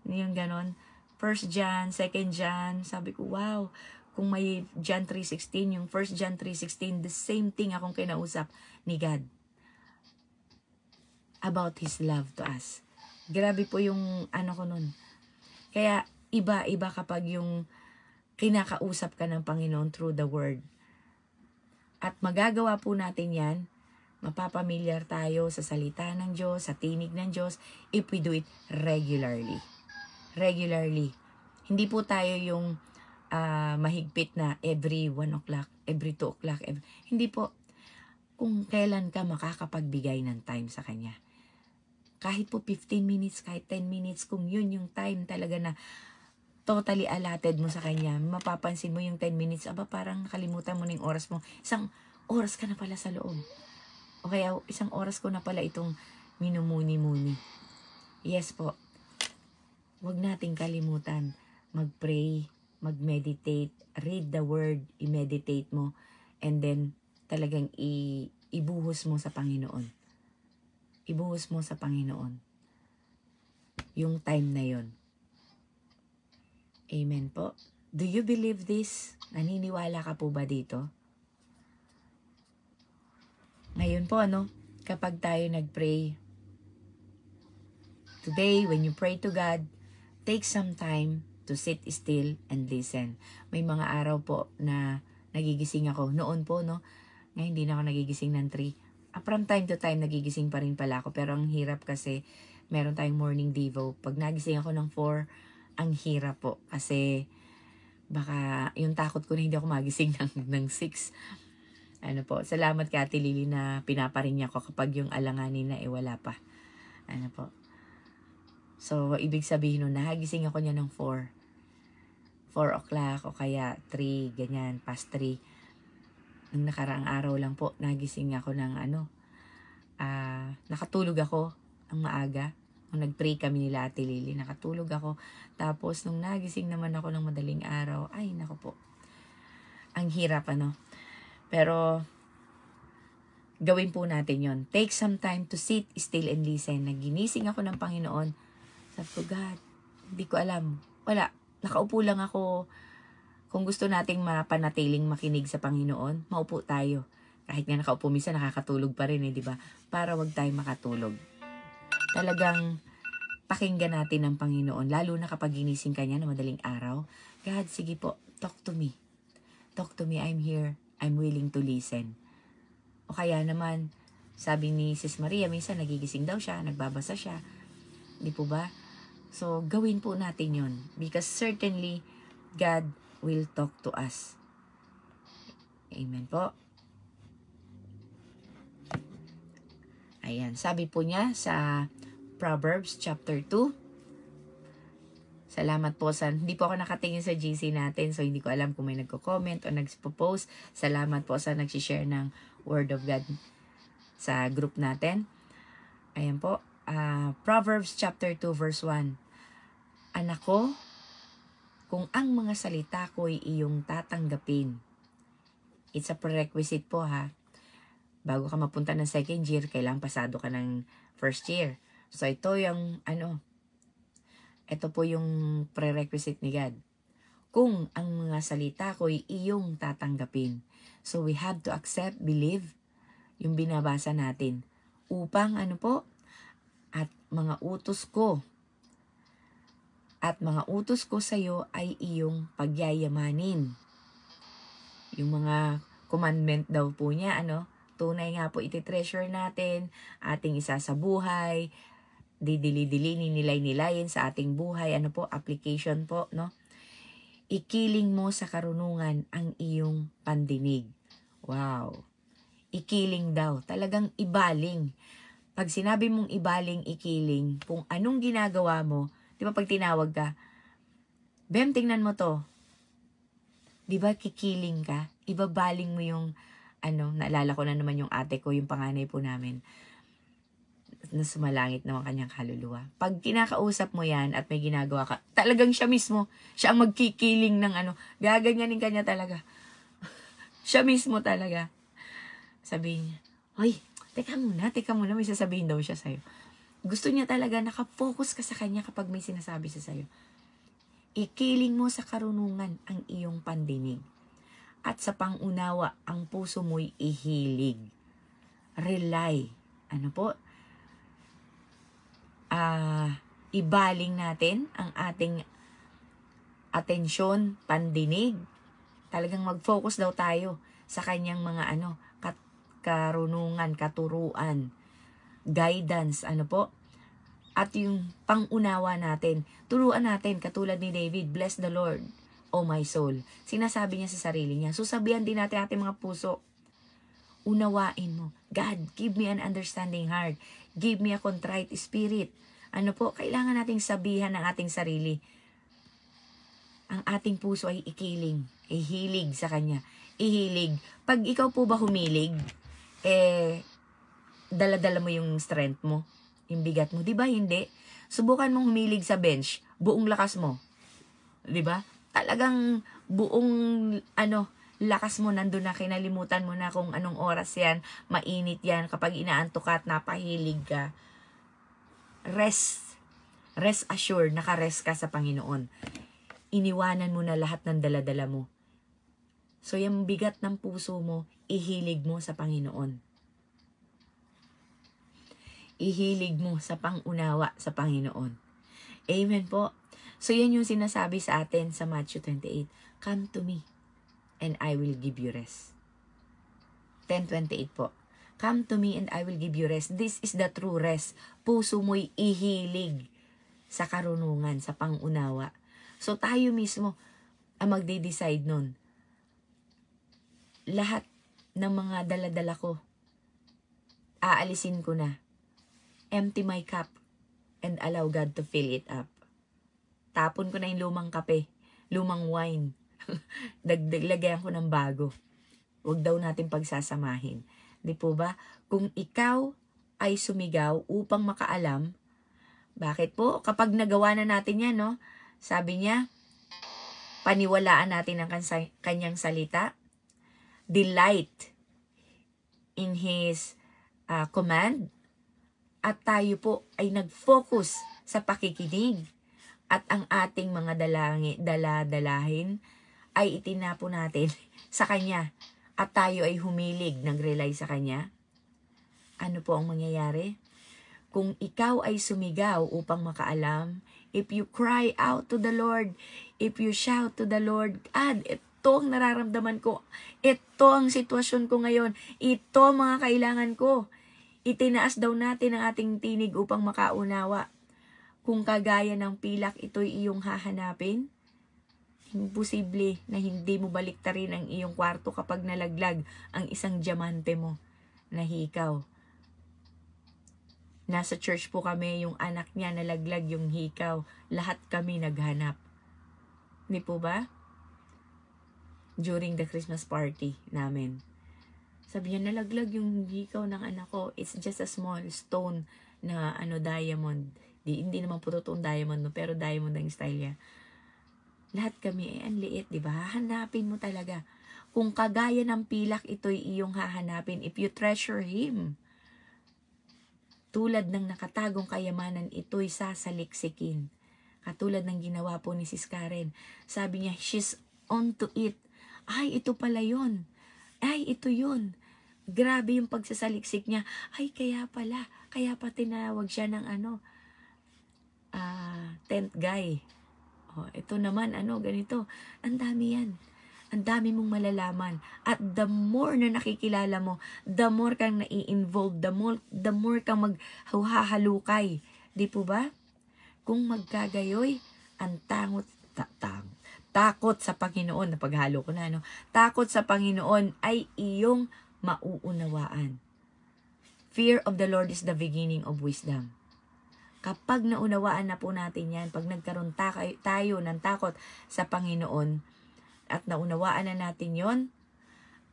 yung ganon. First John, Second John, sabi ko, wow, kung may John 3:16, yung First John 3:16, the same thing akong kinausap ni God about His love to us. Grabe po yung ko nun. Kaya iba-iba kapag yung kinakausap ka ng Panginoon through the Word. At magagawa po natin yan, mapapamilyar tayo sa salita ng Diyos, sa tinig ng Diyos, if we do it regularly. Regularly. Hindi po tayo yung mahigpit na every 1 o'clock, every 2 o'clock. Hindi po. Kung kailan ka makakapagbigay ng time sa Kanya. Kahit po 15 minutes, kahit 10 minutes, kung yun yung time talaga na totally allotted mo sa Kanya, mapapansin mo yung 10 minutes, parang nakalimutan mo na yung oras mo. Isang oras ka na pala sa loob. O kaya, isang oras ko na pala itong minumuni-muni. Yes po. Huwag nating kalimutan. Mag-pray, mag-meditate, read the word, i-meditate mo, and then talagang ibuhos mo sa Panginoon. Ibuhos mo sa Panginoon. Yung time na yon. Amen po. Do you believe this? Naniniwala ka po ba dito? Ngayon po, kapag tayo nag-pray, today, when you pray to God, take some time to sit still and listen. May mga araw po na nagigising ako. Noon po, ngayon hindi na ako nagigising ng 3. From time to time, nagigising pa rin pala ako. Pero ang hirap kasi, meron tayong morning devo. Pag nagising ako ng 4, ang hirap po. Kasi, baka yung takot ko na hindi ako magising ng 6. Salamat kay Ate Lily na pinaparin niya ako kapag yung alanganin na wala pa. So, ibig sabihin nun, nahagising ako niya ng 4 o'clock o kaya 3, ganyan, past 3. Nung nakaraang araw lang po, nagising ako ng nakatulog ako ang maaga. Nung nag-pray kami nila Ate Lily, nakatulog ako. Tapos, nung nagising naman ako ng madaling araw, ay, naku po. Ang hirap, Pero, gawin po natin yon. Take some time to sit still and listen. Naginising ako ng Panginoon. Sabi ko, God, hindi ko alam. Wala. Nakaupo lang ako. Kung gusto nating mapanatiling makinig sa Panginoon, maupo tayo. Kahit nga nakaupo, minsan nakakatulog pa rin, di ba? Para wag tayo makatulog. Talagang pakinggan natin ang Panginoon. Lalo na kapag ginising ka niya na madaling araw. God, sige po, talk to me. Talk to me, I'm here. I'm willing to listen. O kaya naman, sabi ni Sis Maria, minsan nagigising daw siya, nagbabasa siya. Di po ba? So, gawin po natin yon. Because certainly, God will talk to us. Amen po. Ayan, sabi po niya sa Proverbs chapter 2. Salamat po hindi po ako nakatingin sa GC natin, so hindi ko alam kung may nagko-comment o nagpo-post. Salamat po sa nagsishare ng Word of God sa group natin. Ayan po, Proverbs chapter 2 verse 1. Anak ko, kung ang mga salita ko ay iyong tatanggapin. It's a prerequisite po Bago ka mapunta ng second year, kailangan pasado ka ng first year. So ito yung ito po yung prerequisite ni God. Kung ang mga salita ko ay iyong tatanggapin. So we have to accept, believe, yung binabasa natin. Upang at mga utos ko sa iyo ay iyong pagyayamanin. Yung mga commandment daw po niya, tunay nga po iti-treasure natin, ating isa sa buhay, didili-dili, nilay-nilayin sa ating buhay, application po, Ikiling mo sa karunungan ang iyong pandinig Wow. Ikiling daw. Talagang ibaling. Pag sinabi mong ibaling, ikiling, kung anong ginagawa mo, di ba pag tinawag ka, Bem, tingnan mo to. Di ba kikiling ka? Ibabaling mo yung, naalala ko na naman yung ate ko, yung panganay po namin, na sumalangit naman kanyang kaluluwa. Pag kinakausap mo yan at may ginagawa ka, talagang siya mismo, siya ang magkikiling ng gaganyanin kanya talaga. Siya mismo talaga. Sabihin niya, hoy, teka muna, may sasabihin daw siya sa'yo. Gusto niya talaga, nakafocus ka sa kanya kapag may sinasabi siya sa'yo. Ikiling mo sa karunungan ang iyong pandinig. At sa pangunawa, ang puso mo'y ihilig. Rely. Ibaling natin ang ating atensyon, pandinig. Talagang mag-focus daw tayo sa kanyang mga karunungan, katuruan, guidance, at yung pangunawa natin. Turuan natin, katulad ni David, bless the Lord, O my soul. Sinasabi niya sa sarili niya. Susabihan din natin ating mga puso. Unawain mo. God, give me an understanding heart. Give me a contrite spirit. Kailangan nating sabihan ng ating sarili. Ang ating puso ay ikiling, ay hilig sa Kanya. Ihilig. Pag ikaw po ba humilig, dala-dala mo yung strength mo, yung bigat mo. Di ba? Hindi. Subukan mong humilig sa bench, buong lakas mo. Di ba? Talagang buong, lakas mo nandun na, kinalimutan mo na kung anong oras yan, mainit yan, kapag inaantok ka at napahilig ka. Rest assured, nakarest ka sa Panginoon. Iniwanan mo na lahat ng dala-dala mo. So, yung bigat ng puso mo, ihilig mo sa Panginoon. Ihilig mo sa pangunawa sa Panginoon. Amen po. So, yan yung sinasabi sa atin sa Matthew 28. Come to me, and I will give you rest. 10:28 po. Come to me, and I will give you rest. This is the true rest. Puso mo'y ihilig sa karunungan, sa pangunawa. So, tayo mismo ang magde-decide nun. Lahat ng mga dala-dala ko, aalisin ko na. Empty my cup and allow God to fill it up. Tapon ko na yung lumang kape, lumang wine. Lagyan ko ng bago. Huwag daw natin pagsasamahin. Di po ba? Kung ikaw ay sumigaw upang makaalam, bakit po? Kapag nagawa na natin yan, no? Sabi niya, paniwalaan natin ang kanyang salita. Delight in His command. At tayo po ay nag-focus sa pakikinig. At ang ating mga dala-dalahin ay itinapo natin sa Kanya. At tayo ay humilig, nag-rely sa Kanya. Ano po ang mangyayari? Kung ikaw ay sumigaw upang makaalam, if you cry out to the Lord, if you shout to the Lord, God, ito ang nararamdaman ko, ito ang sitwasyon ko ngayon, ito ang mga kailangan ko. Itinaas daw natin ang ating tinig upang makaunawa. Kung kagaya ng pilak ito'y iyong hahanapin, imposible na hindi mo baliktarin ang iyong kwarto kapag nalaglag ang isang diamante mo na hikaw. Nasa church po kami, yung anak niya nalaglag yung hikaw. Lahat kami naghanap. Di po ba? During the Christmas party namin. Sabi niya, nalaglag yung hikaw ng anak ko. It's just a small stone na diamond. Hindi naman po totoong diamond, no? Pero diamond ang style niya. Lahat kami, ang liit, di ba? Hahanapin mo talaga. Kung kagaya ng pilak, ito'y iyong hahanapin. If you treasure Him, tulad ng nakatagong kayamanan, ito'y sasaliksikin. Katulad ng ginawa po ni Sis Karen. Sabi niya, she's on to it. Ay, ito pala yun. Ay, ito yun. Grabe yung pagsasaliksik niya. Ay, kaya pa tinawag siya ng tent guy. Ito naman, ganito. Ang dami yan. Ang dami mong malalaman. At the more na nakikilala mo, the more kang nai-involve, the more kang maghahalukay. Di po ba? Kung magkagayoy, ang Takot sa Panginoon, napaghalo ko na, no? Takot sa Panginoon ay iyong mauunawaan. Fear of the Lord is the beginning of wisdom. Kapag naunawaan na po natin yan, pag nagkaroon tayo ng takot sa Panginoon at naunawaan na natin yon,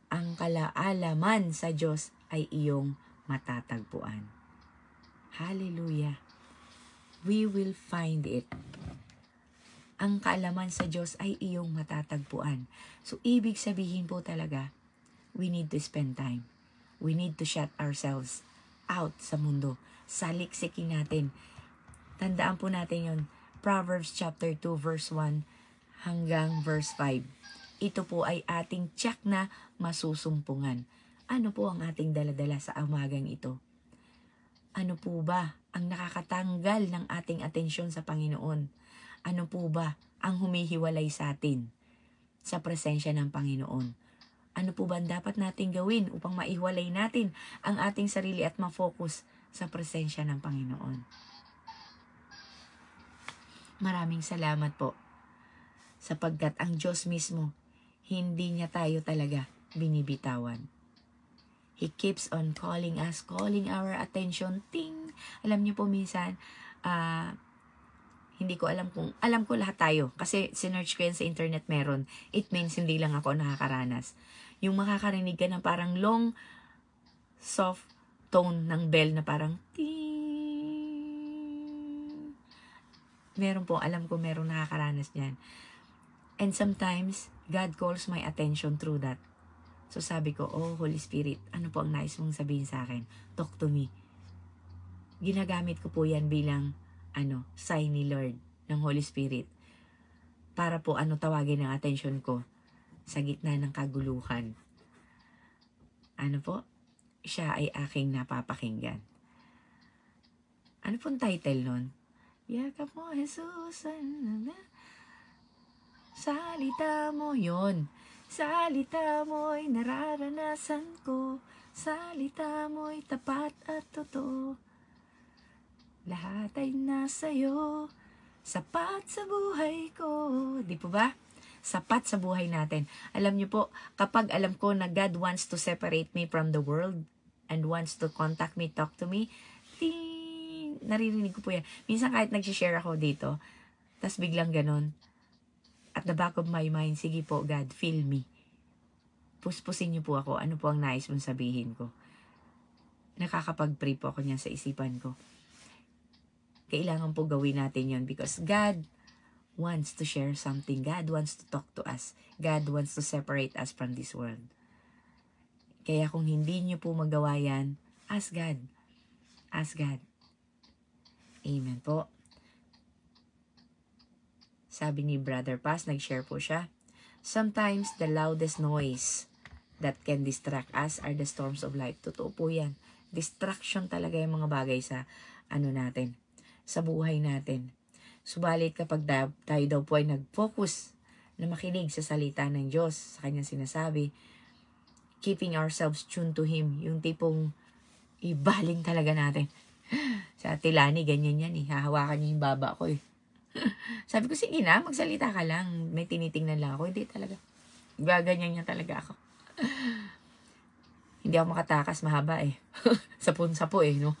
ang kaalaman sa Diyos ay iyong matatagpuan. Hallelujah. We will find it. Ang kaalaman sa Diyos ay iyong matatagpuan. So, ibig sabihin po talaga, we need to spend time. We need to shut ourselves out sa mundo. Saliksikin natin. Tandaan po natin yon. Proverbs chapter 2 verse 1 hanggang verse 5. Ito po ay ating tiyak na masusumpungan. Ano po ang ating daladala sa umagang ito? Ano po ba ang nakakatanggal ng ating atensyon sa Panginoon? Ano po ba ang humihiwalay sa atin sa presensya ng Panginoon? Ano po ba ang dapat natin gawin upang maihiwalay natin ang ating sarili at ma-focus sa presensya ng Panginoon? Maraming salamat po sapagkat ang Diyos mismo, hindi niya tayo talaga binibitawan. He keeps on calling us, calling our attention. Ting! Alam niyo po minsan, hindi ko alam ko lahat tayo. Kasi sinearch ko yan sa internet meron. It means hindi lang ako nakakaranas. Yung makakarinig ka ng parang long, soft tone ng bell na parang ting. Meron po, alam ko meron nakakaranas dyan. And sometimes, God calls my attention through that. So sabi ko, oh Holy Spirit, ano po ang nais mong sabihin sa akin? Talk to me. Ginagamit ko po yan bilang sign ni Lord ng Holy Spirit para po tawagin ang attention ko sa gitna ng kaguluhan. Ano po? Siya ay aking napapakinggan. Ano pong title nun? Yakap mo, Jesus. Salita mo yon. Salita mo'y nararanasan ko. Salita mo'y tapat at totoo. Lahat ay nasa'yo, sapat sa buhay ko. Di po ba? Sapat sa buhay natin. Alam niyo po, kapag alam ko na God wants to separate me from the world and wants to contact me, talk to me, naririnig ko po yan. Minsan kahit nag-share ako dito, tas biglang ganon, at the back of my mind, sige po God, feel me. Puspusin niyo po ako, ano po ang nais mong sabihin ko. Nakakapag-pray po ako niyan sa isipan ko. Kailangan po gawin natin yon because God wants to share something. God wants to talk to us. God wants to separate us from this world. Kaya kung hindi niyo po magawa yan, ask God. Ask God. Amen po. Sabi ni Brother Paz, nag-share po siya. Sometimes the loudest noise that can distract us are the storms of life. Totoo po yan. Distraction talaga yung mga bagay sa natin, sa buhay natin. Subalit kapag tayo daw po ay nag-focus na makinig sa salita ng Diyos, sa kanyang sinasabi, keeping ourselves tuned to Him, yung tipong ibaling talaga natin. Sa Tilani, ganyan yan eh. Hahawakan niya yung baba ko eh. Sabi ko, sige na, magsalita ka lang. May tinitingnan lang ako. Hindi talaga. Gaganyan niya talaga ako. Hindi ako makatakas, mahaba eh. Sapon-sapo eh, no?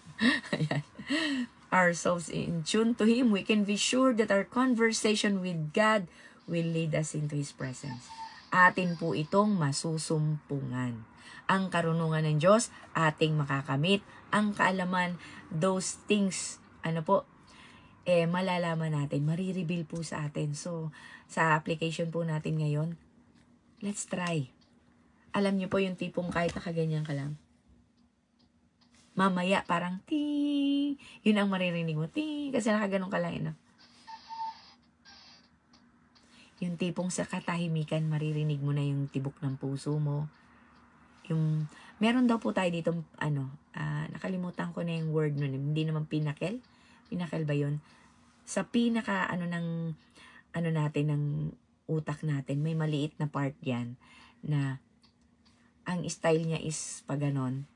Ayan. Ourselves in tune to Him, we can be sure that our conversation with God will lead us into His presence. Atin po itong masusumpungan. Ang karunungan ng Diyos, ating makakamit. Ang kaalaman, those things, malalaman natin, marireveal po sa atin. So, sa application po natin ngayon, let's try. Alam niyo po yung tipong kahit nakaganyan ka lang, mamaya parang ting, yun ang maririnig mo, ting, kasi nakaganon ka lang, Yung tipong sa katahimikan, maririnig mo na yung tibok ng puso mo. Meron daw po tayo dito, nakalimutan ko na yung word nun, hindi naman pinakel. Pinakel ba yun? Sa pinaka, natin, ng utak natin, may maliit na part yan, na ang style niya is pa ganon,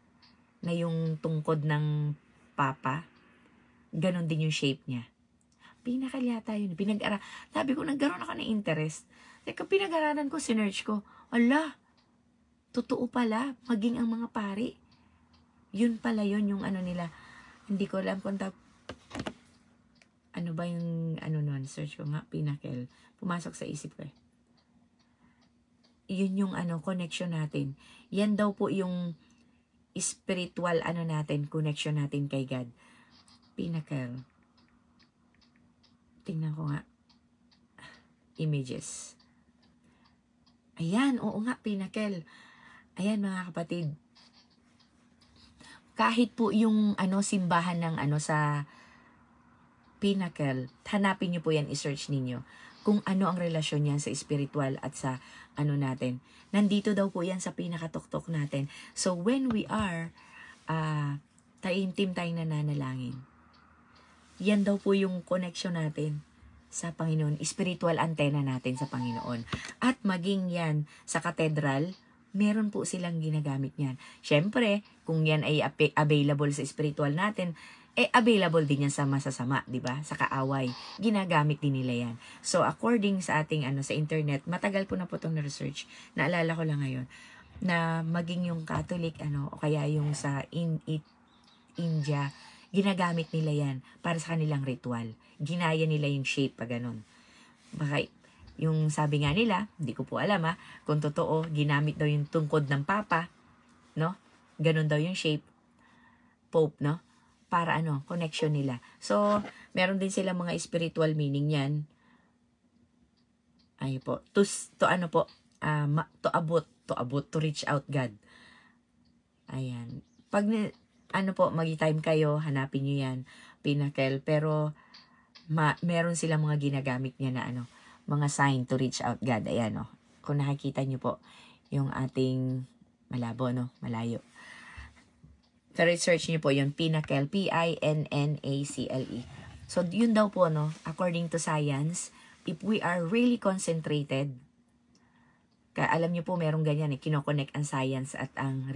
na yung tungkod ng papa, ganon din yung shape niya. Pinakal yata yun. Sabi ko, nagkaroon ako ng interest. Teka, pinag-aralan ko, sinearch ko. Ala, totoo pala, maging ang mga pari. Yun pala yun, yung ano nila. Hindi ko alam kung ano ba yung ano nun, search ko nga, Pinnacle. Pumasok sa isip ko eh. Yun yung ano, connection natin. Yan daw po yung spiritual ano natin, connection natin kay God. Pinnacle. Tingnan ko nga. Images. Ayan, oo nga, Pinnacle. Ayan mga kapatid. Kahit po yung ano, simbahan ng ano sa Pinnacle, hanapin niyo po yan, i-search ninyo kung ano ang relasyon niyan sa spiritual at sa ano natin. Nandito daw po yan sa pinakatuktok natin. So when we are taimtim tayong nananalangin, yan daw po yung connection natin sa Panginoon, spiritual antenna natin sa Panginoon. At maging yan sa katedral, meron po silang ginagamit yan. Syempre, kung yan ay available sa spiritual natin, available din yan sa masasama, di ba? Sa kaaway. Ginagamit din nila yan. So, according sa ating sa internet, matagal po na po itong research. Naalala ko lang ngayon, na maging yung Catholic, o kaya yung sa India, ginagamit nila yan para sa kanilang ritual. Ginaya nila yung shape pa ganun. Baka, yung sabi nga nila, hindi ko po alam kung totoo, ginamit daw yung tungkod ng Papa, no? Ganun daw yung shape, Pope, no? Para connection nila. So, meron din sila mga spiritual meaning yan. Ay po, to reach out God. Ayan. Pag magi-time kayo, hanapin nyo yan, Pinnacle. Pero, meron silang mga ginagamit niya na mga sign to reach out God. Ayan, kung nakikita nyo po, yung ating malabo, malayo. So, research nyo po yung Pinnacle, P-I-N-N-A-C-L-E. So, yun daw po, according to science, if we are really concentrated, alam nyo po, merong ganyan, kinoconnect ang science at ang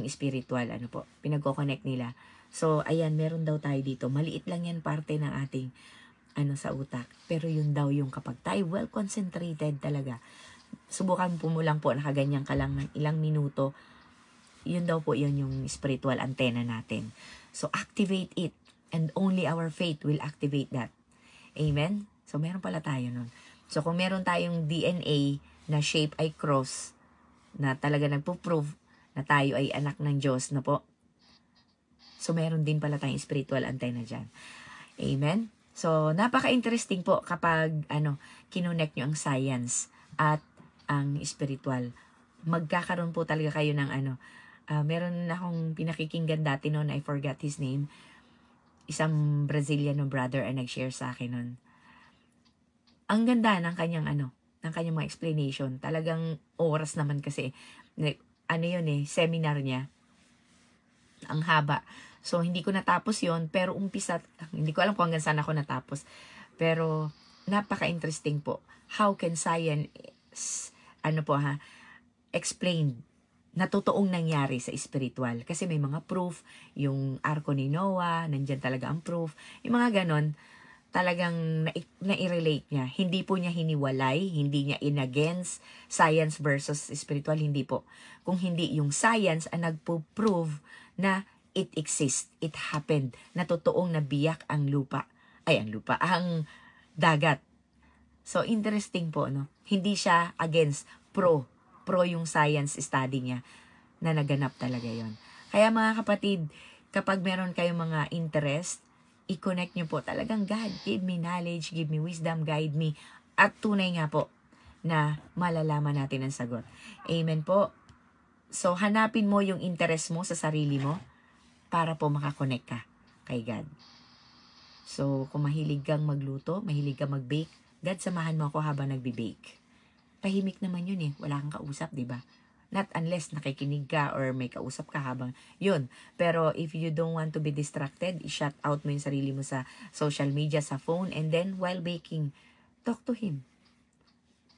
spiritual, pinagko-connect nila. So, ayan, meron daw tayo dito. Maliit lang yan parte ng ating, sa utak. Pero yun daw yung kapag tayo well-concentrated talaga, subukan po mo lang po, nakaganyan ka lang ng ilang minuto, yun daw po yun yung spiritual antenna natin. So, activate it. And only our faith will activate that. Amen? So, meron pala tayo nun. So, kung meron tayong DNA na shape ay cross, na talaga nagpo-prove na tayo ay anak ng Diyos na po. So, meron din pala tayong spiritual antenna dyan. Amen? So, napaka-interesting po kapag, kinonect nyo ang science at ang spiritual. Magkakaroon po talaga kayo ng meron akong pinakikinggan dati noon, I forgot his name. Isang Brazilian brother ang nag-share sa akin noon. Ang ganda ng kanyang ng kanyang mga explanation. Talagang oras naman kasi seminar niya. Ang haba. So hindi ko natapos 'yon, pero umpisa, hindi ko alam kung hanggang saan ako natapos. Pero napaka-interesting po. How can science explain na totoong nangyari sa spiritual. Kasi may mga proof, yung Arko ni Noah, nandyan talaga ang proof. Yung mga ganon, talagang na-relate niya. Hindi po niya hiniwalay, hindi niya in-against science versus spiritual, hindi po. Kung hindi yung science ang nagpo-prove na it exists, it happened, na totoong nabiyak ang ang dagat. So, interesting po, Hindi siya against, pro yung science study niya na naganap talaga yon. Kaya mga kapatid, kapag meron kayong mga interest, i-connect nyo po talagang God, give me knowledge, give me wisdom, guide me. At tunay nga po na malalaman natin ang sagot. Amen po. So, hanapin mo yung interest mo sa sarili mo para po makakonect ka kay God. So, kung mahilig kang magluto, mahilig kang mag-bake, God, samahan mo ako habang nagbe-bake. Tahimik naman yun wala kang kausap, diba? Not unless nakikinig ka or may kausap ka habang yun. Pero if you don't want to be distracted, i-shut out mo yung sarili mo sa social media, sa phone, and then while baking, talk to Him.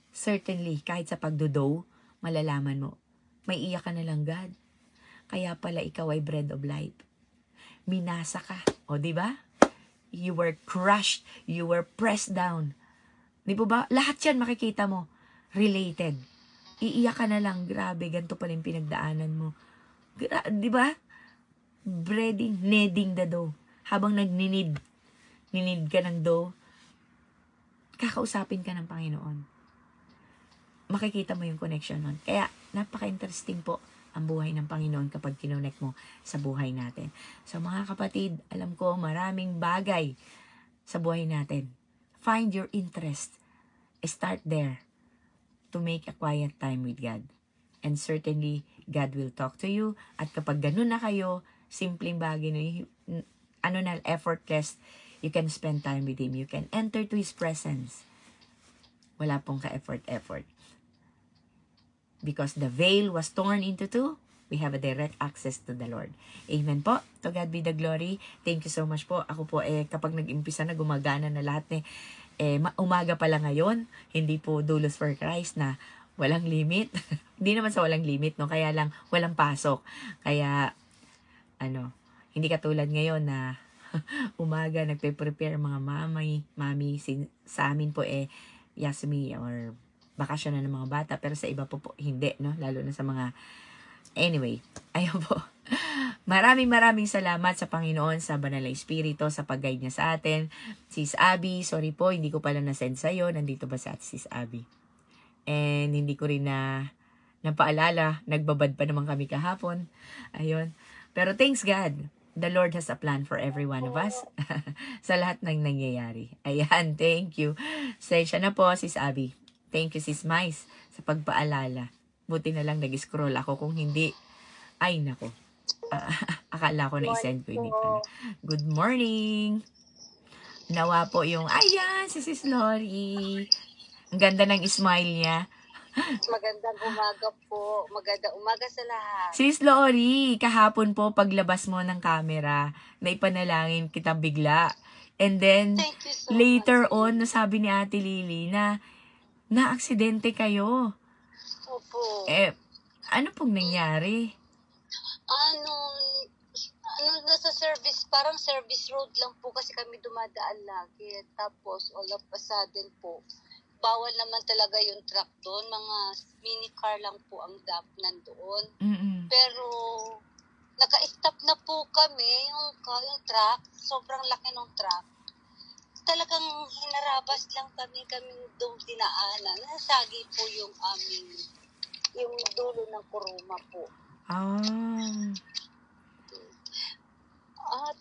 Certainly, kahit sa pagdudow, malalaman mo, may iyak ka na lang, God. Kaya pala ikaw ay bread of life. Minasa ka. O, diba? You were crushed. You were pressed down. Di po ba? Lahat yan makikita mo. Related. Iiyak ka na lang. Grabe, ganito pala yung pinagdaanan mo. Di ba? Breading, kneading the dough. Habang ninid ka ng dough, kakausapin ka ng Panginoon. Makikita mo yung connection nun. Kaya, napaka-interesting po ang buhay ng Panginoon kapag kinonect mo sa buhay natin. So, mga kapatid, alam ko maraming bagay sa buhay natin. Find your interest. Start there to make a quiet time with God. And certainly, God will talk to you. At kapag ganun na kayo, simpleng bagay na, effortless, you can spend time with Him. You can enter to His presence. Wala pong ka-effort. Because the veil was torn into two, we have a direct access to the Lord. Amen po. To God be the glory. Thank you so much po. Ako po, kapag nag-impisa na, gumagana na lahat, umaga pala ngayon, hindi po Doulos for Christ na walang limit. Hindi naman sa walang limit, no? Kaya lang, walang pasok. Kaya, hindi katulad ngayon na umaga, nagpe-prepare mga mami, sa amin po, Yasmi, or bakasyon na ng mga bata, pero sa iba po hindi, no? Lalo na sa mga, anyway, ayun po. Maraming salamat sa Panginoon, sa Banal na Espiritu, sa pag-guide niya sa atin. Sis Abby, sorry po, hindi ko pala na-send sa'yo. Nandito ba sa Sis Abby? And hindi ko rin napaalala, nagbabad pa naman kami kahapon. Ayun. Pero thanks God, the Lord has a plan for every one of us sa lahat ng nangyayari. Ayan, thank you. Sensya na po, Sis Abby. Thank you, Sis Mais, sa pagpaalala. Buti na lang nag-scroll ako. Kung hindi, ay nako. Akala ko na i-send ko. Hindi pala. Good morning. Nawa po yung, ayan, si Sis Lori. Ang ganda ng smile niya. Magandang umaga po. Magandang umaga sa lahat. Sis Lori, kahapon po paglabas mo ng camera, naipanalangin kita bigla. And then, So later much. on, nasabi ni Ate Lily na na-aksidente kayo. Opo. Ano pong nangyari? Nasa service, parang service road lang po kasi kami dumadaan lagi. Tapos, all of a sudden po, bawal naman talaga yung truck doon. Mga mini car lang po ang nandoon. Pero, naka-stop na po kami, yung truck, sobrang laki ng truck. Talagang hinarabas lang kami doon dinaanan. Nasagi po yung dulo ng kuruma po.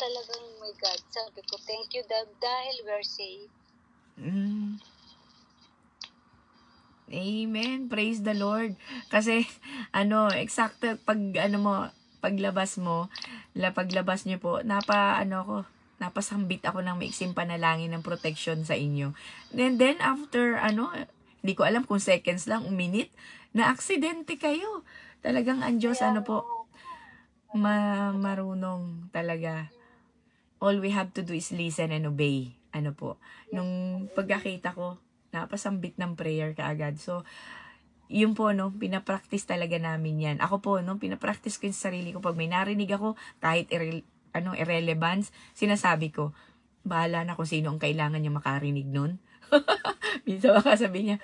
Talagang, oh my God, sabi ko, thank you dahil we're safe. Amen. Praise the Lord. Kasi, eksakto, paglabas niyo po, napasambit ako ng maiksing panalangin ng protection sa inyo. And then, after, hindi ko alam kung seconds lang, minute, na aksidente kayo. Talagang ang Diyos, marunong talaga. All we have to do is listen and obey. Nung pagkakita ko, napasambit ng prayer kaagad. So, yun po, pinapractice talaga namin yan. Ako po, pinapractice ko yung sarili ko. Pag may narinig ako, kahit irrelevance, sinasabi ko, bahala na kung sino ang kailangan niya makarinig nun. Minsan baka sabi niya,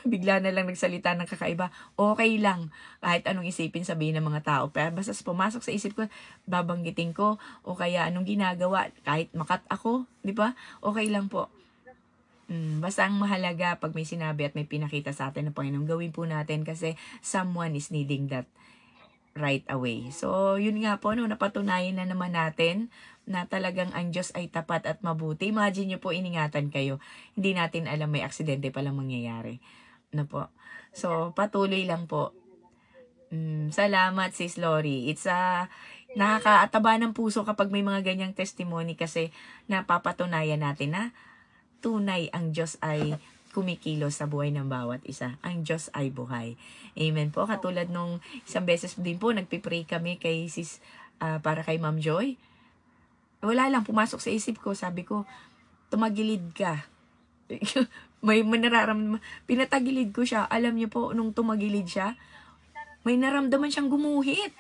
bigla na lang nagsalita ng kakaiba, okay lang. Kahit anong isipin sabihin ng mga tao. Pero basta pumasok sa isip ko, babanggitin ko, o kaya anong ginagawa, kahit makat ako, di ba? Okay lang po. Basta ang mahalaga, pag may sinabi at may pinakita sa atin ng Panginoon, gawin po natin kasi someone is needing that right away. So, yun nga po, napatunayan na naman natin na talagang ang Diyos ay tapat at mabuti. Imagine nyo po, iningatan kayo. Hindi natin alam may aksidente palang mangyayari. Po. So, patuloy lang po. Salamat, Sis Lori. It's nakakaataba ng puso kapag may mga ganyang testimony kasi napapatunayan natin na tunay ang Diyos ay kumikilos sa buhay ng bawat isa. Ang Diyos ay buhay. Amen po. Katulad nung isang beses din po, nagpipray kami kay Sis, para kay Ma'am Joy. Wala lang, pumasok sa isip ko. Sabi ko, tumagilid ka. may nararamdaman. Pinatagilid ko siya. Alam niyo po, nung tumagilid siya, may naramdaman siyang gumuhit.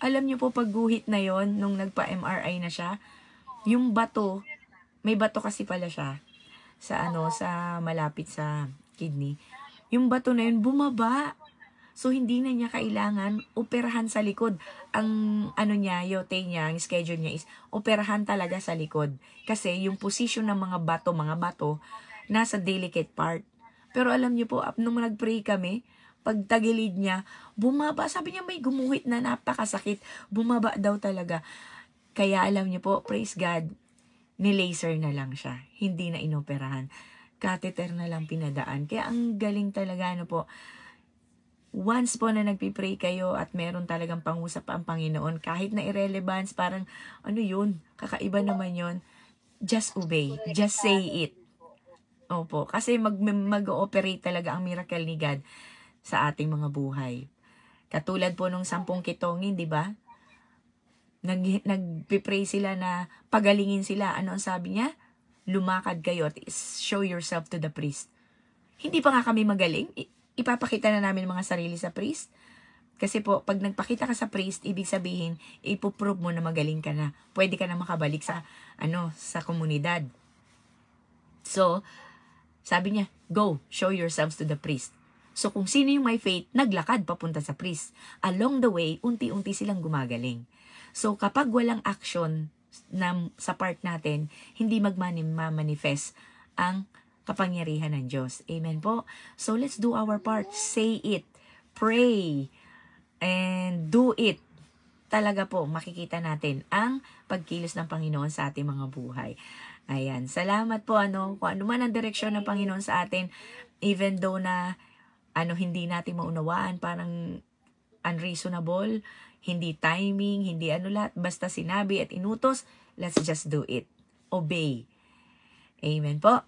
Alam niyo po, pag guhit na yon nung nagpa-MRI na siya, yung bato, may bato kasi pala siya. sa malapit sa kidney. Yung bato na yun bumaba. So, hindi na niya kailangan operahan sa likod. Ang yote niya, ang schedule niya is operahan talaga sa likod. Kasi yung position ng mga bato, nasa delicate part. Pero alam niyo po, nung nag-pray kami, pag tagilid niya, bumaba. Sabi niya may gumuhit na napakasakit. Bumaba daw talaga. Kaya alam niyo po, praise God, ni-laser na lang siya. Hindi na inoperahan. Catheter na lang pinadaan. Kaya ang galing talaga, once po na nagpipray kayo at meron talagang pangusap ang Panginoon, kahit na irrelevance, parang kakaiba naman yon, just obey, just say it. Opo, kasi mag-ooperate talaga ang miracle ni God sa ating mga buhay. Katulad po nung 10 kitongin, di ba? Nagpipray sila na pagalingin sila. Ano ang sabi niya? Lumakad kayo at show yourself to the priest. Hindi pa nga kami magaling. Ipapakita na namin mga sarili sa priest. Kasi po, pag nagpakita ka sa priest, ibig sabihin, ipoprove mo na magaling ka na. Pwede ka na makabalik sa komunidad. So, sabi niya, go, show yourselves to the priest. So, kung sino yung may faith, naglakad papunta sa priest. Along the way, unti-unti silang gumagaling. So, kapag walang action sa part natin, hindi magmanifest ang kapangyarihan ng Diyos. Amen po? So, let's do our part. Say it. Pray. And do it. Talaga po, makikita natin ang pagkilos ng Panginoon sa ating mga buhay. Ayan. Salamat po, kung ano man ang direksyon ng Panginoon sa atin, even though na, hindi natin maunawaan, parang unreasonable, hindi timing, hindi lahat, basta sinabi at inutos, let's just do it. Obey. Amen po.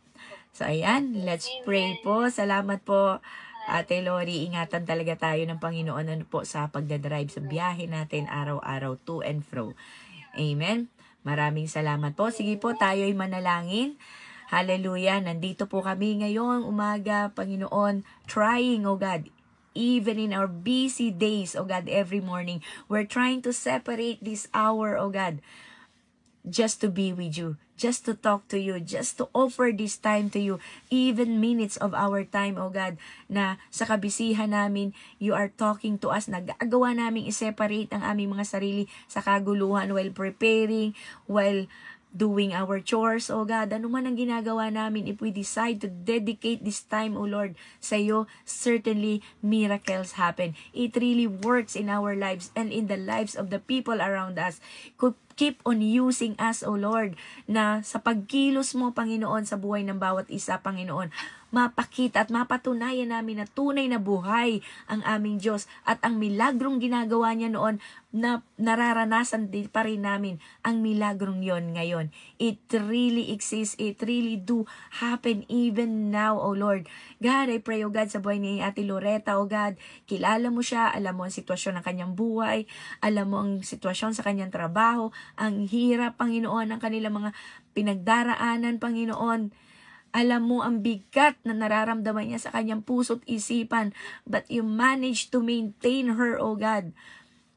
So, ayan, let's pray po. Salamat po, Ate Lori. Ingatan talaga tayo ng Panginoon po sa pagdadrive sa biyahe natin araw-araw to and fro. Amen. Maraming salamat po. Sige po, tayo'y manalangin. Hallelujah. Nandito po kami ngayong umaga, Panginoon, trying, oh God, even in our busy days, oh God, every morning, we're trying to separate this hour, oh God, just to be with you, just to talk to you, just to offer this time to you, even minutes of our time, oh God, na sa kabisihan namin, you are talking to us, nagagawa namin i-separate ang aming mga sarili sa kaguluhan while preparing, while doing our chores, oh God, ano man ang ginagawa namin, if we decide to dedicate this time, oh Lord, sa iyo, certainly miracles happen. It really works in our lives and in the lives of the people around us. Keep on using us, O Lord, na sa pagkilos mo, Panginoon, sa buhay ng bawat isa, Panginoon, mapakita at mapatunayan namin na tunay na buhay ang aming Diyos at ang milagrong ginagawa niya noon na nararanasan din pa rin namin ang milagrong yon ngayon. It really exists. It really do happen even now, O Lord. God, I pray, O God, sa buhay ni Ate Loretta, O God, kilala mo siya, alam mo ang sitwasyon ng kanyang buhay, alam mo ang sitwasyon sa kanyang trabaho, ang hirap, Panginoon, ng kanilang mga pinagdaraanan, Panginoon. Alam mo ang bigat na nararamdaman niya sa kanyang puso't isipan, but you manage to maintain her, O God,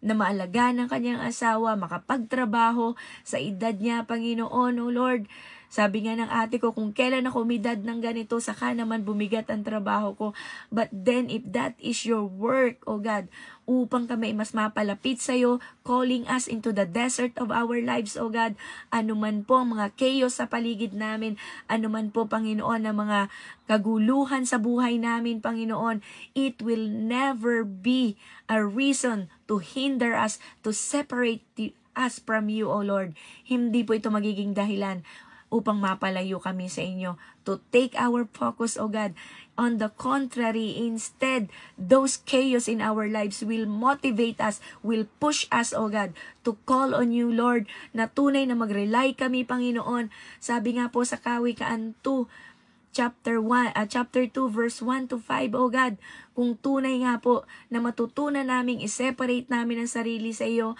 na maalagaan ng kanyang asawa, makapagtrabaho sa edad niya, Panginoon, O Lord. Sabi nga ng ate ko, kung kailan ako umidad ng ganito, saka naman bumigat ang trabaho ko. But then, if that is your work, O God, upang kami mas mapalapit sa iyo, calling us into the desert of our lives, O God, anuman po ang mga chaos sa paligid namin, anuman po, Panginoon, ang mga kaguluhan sa buhay namin, Panginoon, it will never be a reason to hinder us, to separate us from you, O Lord. Hindi po ito magiging dahilan upang mapalayo kami sa inyo, to take our focus, O God. On the contrary, instead, those chaos in our lives will motivate us, will push us, O God, to call on you, Lord, na tunay na mag-rely kami, Panginoon. Sabi nga po sa Kawikaan 2, chapter 2, verse 1 to 5, O God, kung tunay nga po na matutunan naming i-separate namin ang sarili sa iyo,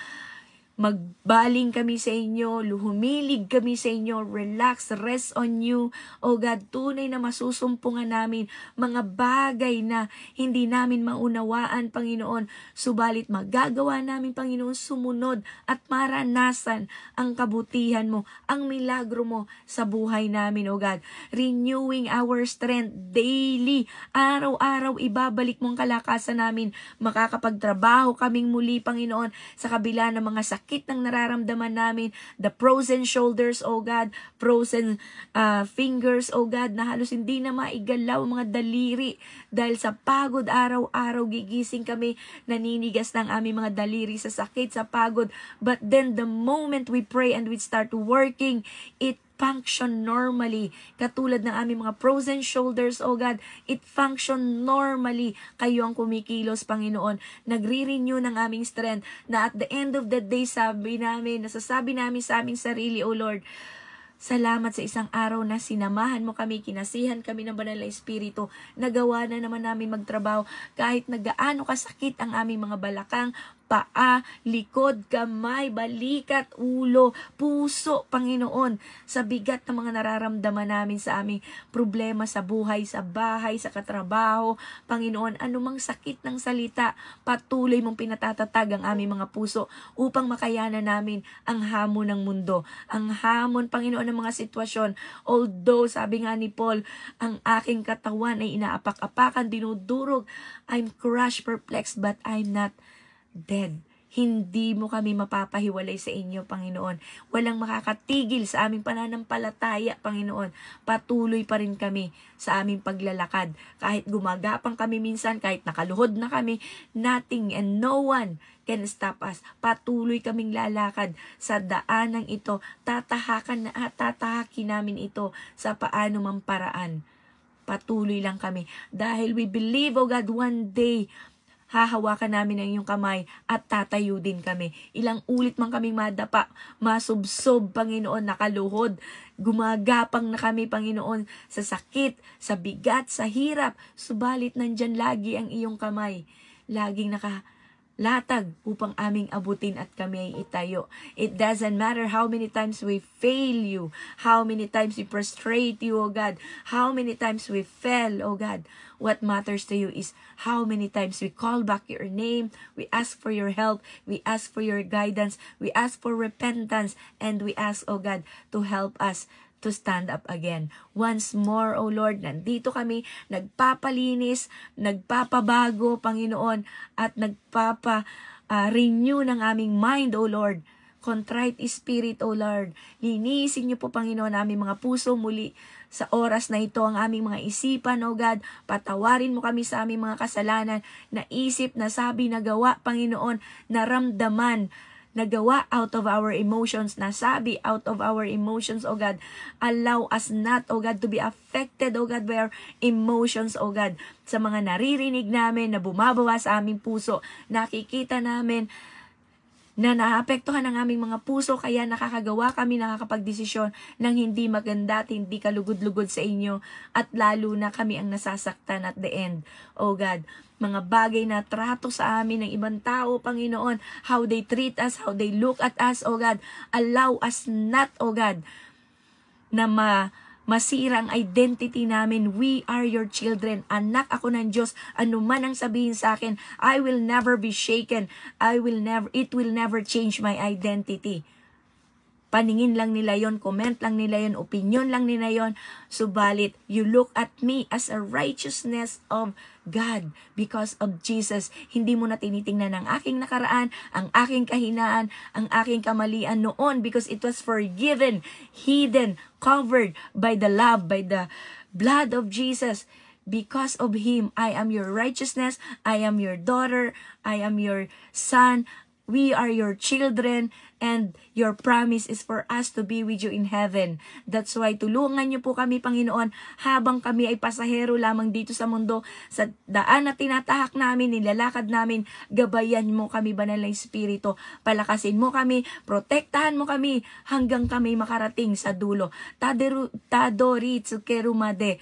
magbaling kami sa inyo, humilig kami sa inyo, relax, rest on you. O God, tunay na masusumpungan namin mga bagay na hindi namin maunawaan, Panginoon. Subalit magagawa namin, Panginoon, sumunod at maranasan ang kabutihan mo, ang milagro mo sa buhay namin, O God. Renewing our strength daily. Araw-araw ibabalik mong kalakasan namin. Makakapagtrabaho kaming muli, Panginoon, sa kabila ng mga sakit ng nararamdaman namin, the frozen shoulders, O God, frozen fingers, O God, na halos hindi na maigalaw mga daliri dahil sa pagod araw-araw gigising kami, naninigas ng aming mga daliri sa sakit, sa pagod. But then the moment we pray and we start working, it function normally. Katulad ng aming mga frozen shoulders, O God, it function normally. Kayo ang kumikilos, Panginoon. Nagre-renew ng aming strength na at the end of the day, nasasabi namin sa aming sarili, O Lord, salamat sa isang araw na sinamahan mo kami, kinasihan kami ng Banal na Espiritu, nagawa na naman namin magtrabaho kahit nagaano kasakit ang aming mga balakang, paa, likod, kamay, balikat, ulo, puso, Panginoon, sa bigat ng mga nararamdaman namin sa aming problema sa buhay, sa bahay, sa katrabaho, Panginoon, anumang sakit ng salita, patuloy mong pinatatatag ang aming mga puso upang makayanan namin ang hamon ng mundo, ang hamon, Panginoon, ng mga sitwasyon. Although, sabi nga ni Paul, ang aking katawan ay inaapak-apakan, dinudurog, I'm crushed, perplexed, but I'm not dead. Hindi mo kami mapapahiwalay sa inyo, Panginoon. Walang makakatigil sa aming pananampalataya, Panginoon. Patuloy pa rin kami sa aming paglalakad. Kahit gumagapang kami minsan, kahit nakaluhod na kami, nothing and no one can stop us. Patuloy kaming lalakad sa daanang ito. Tatahakin namin ito sa paano mang paraan. Patuloy lang kami. Dahil we believe, oh God, one day, hahawakan namin ang iyong kamay at tatayo din kami. Ilang ulit man kaming madapa, masubsob, Panginoon, nakaluhod. Gumagapang na kami, Panginoon, sa sakit, sa bigat, sa hirap. Subalit nandyan lagi ang iyong kamay. Laging nakalatag upang aming abutin at kami ay itayo. It doesn't matter how many times we fail you, how many times we frustrate you, O God, how many times we fail, O God. What matters to you is how many times we call back your name, we ask for your help, we ask for your guidance, we ask for repentance, and we ask, O God, to help us to stand up again. Once more, O Lord, nandito kami, nagpapalinis, nagpapabago, Panginoon, at renew ng aming mind, O Lord. Contrite spirit, O Lord. Linisin niyo po, Panginoon, aming mga puso muli sa oras na ito, ang aming mga isipan, O God. Patawarin mo kami sa aming mga kasalanan, na isip, na sabi, na gawa, Panginoon, naramdaman, nagawa out of our emotions, nasabi out of our emotions, O God. Allow us not, O God, to be affected, O God, by our emotions, O God. Sa mga naririnig namin na bumabawa sa aming puso, nakikita namin na naapektuhan ang aming mga puso, kaya nakakapagdesisyon ng hindi maganda at hindi kalugod-lugod sa inyo, at lalo na kami ang nasasaktan at the end, O God. Mga bagay na trato sa amin ng ibang tao, Panginoon, how they treat us, how they look at us, O God. Allow us not, O God, na masira ang identity namin. We are your children. Anak ako ng Diyos. Ano man ang sabihin sa akin, I will never be shaken. It will never change my identity. Paningin lang nila yon, comment lang nila yon, opinion lang nila yon. Subalit, you look at me as a righteousness of God because of Jesus. Hindi mo na tinitingnan ang aking nakaraan, ang aking kahinaan, ang aking kamalian noon, because it was forgiven, hidden, covered by the love, by the blood of Jesus. Because of Him, I am your righteousness, I am your daughter, I am your son, we are your children, and your promise is for us to be with you in heaven. That's why tulungan niyo po kami, Panginoon, habang kami ay pasahero lamang dito sa mundo, sa daan na tinatahak namin, nilalakad namin, gabayan mo kami, Banal na Espiritu. Palakasin mo kami, protektahan mo kami, hanggang kami makarating sa dulo. Tadori tsukerumade.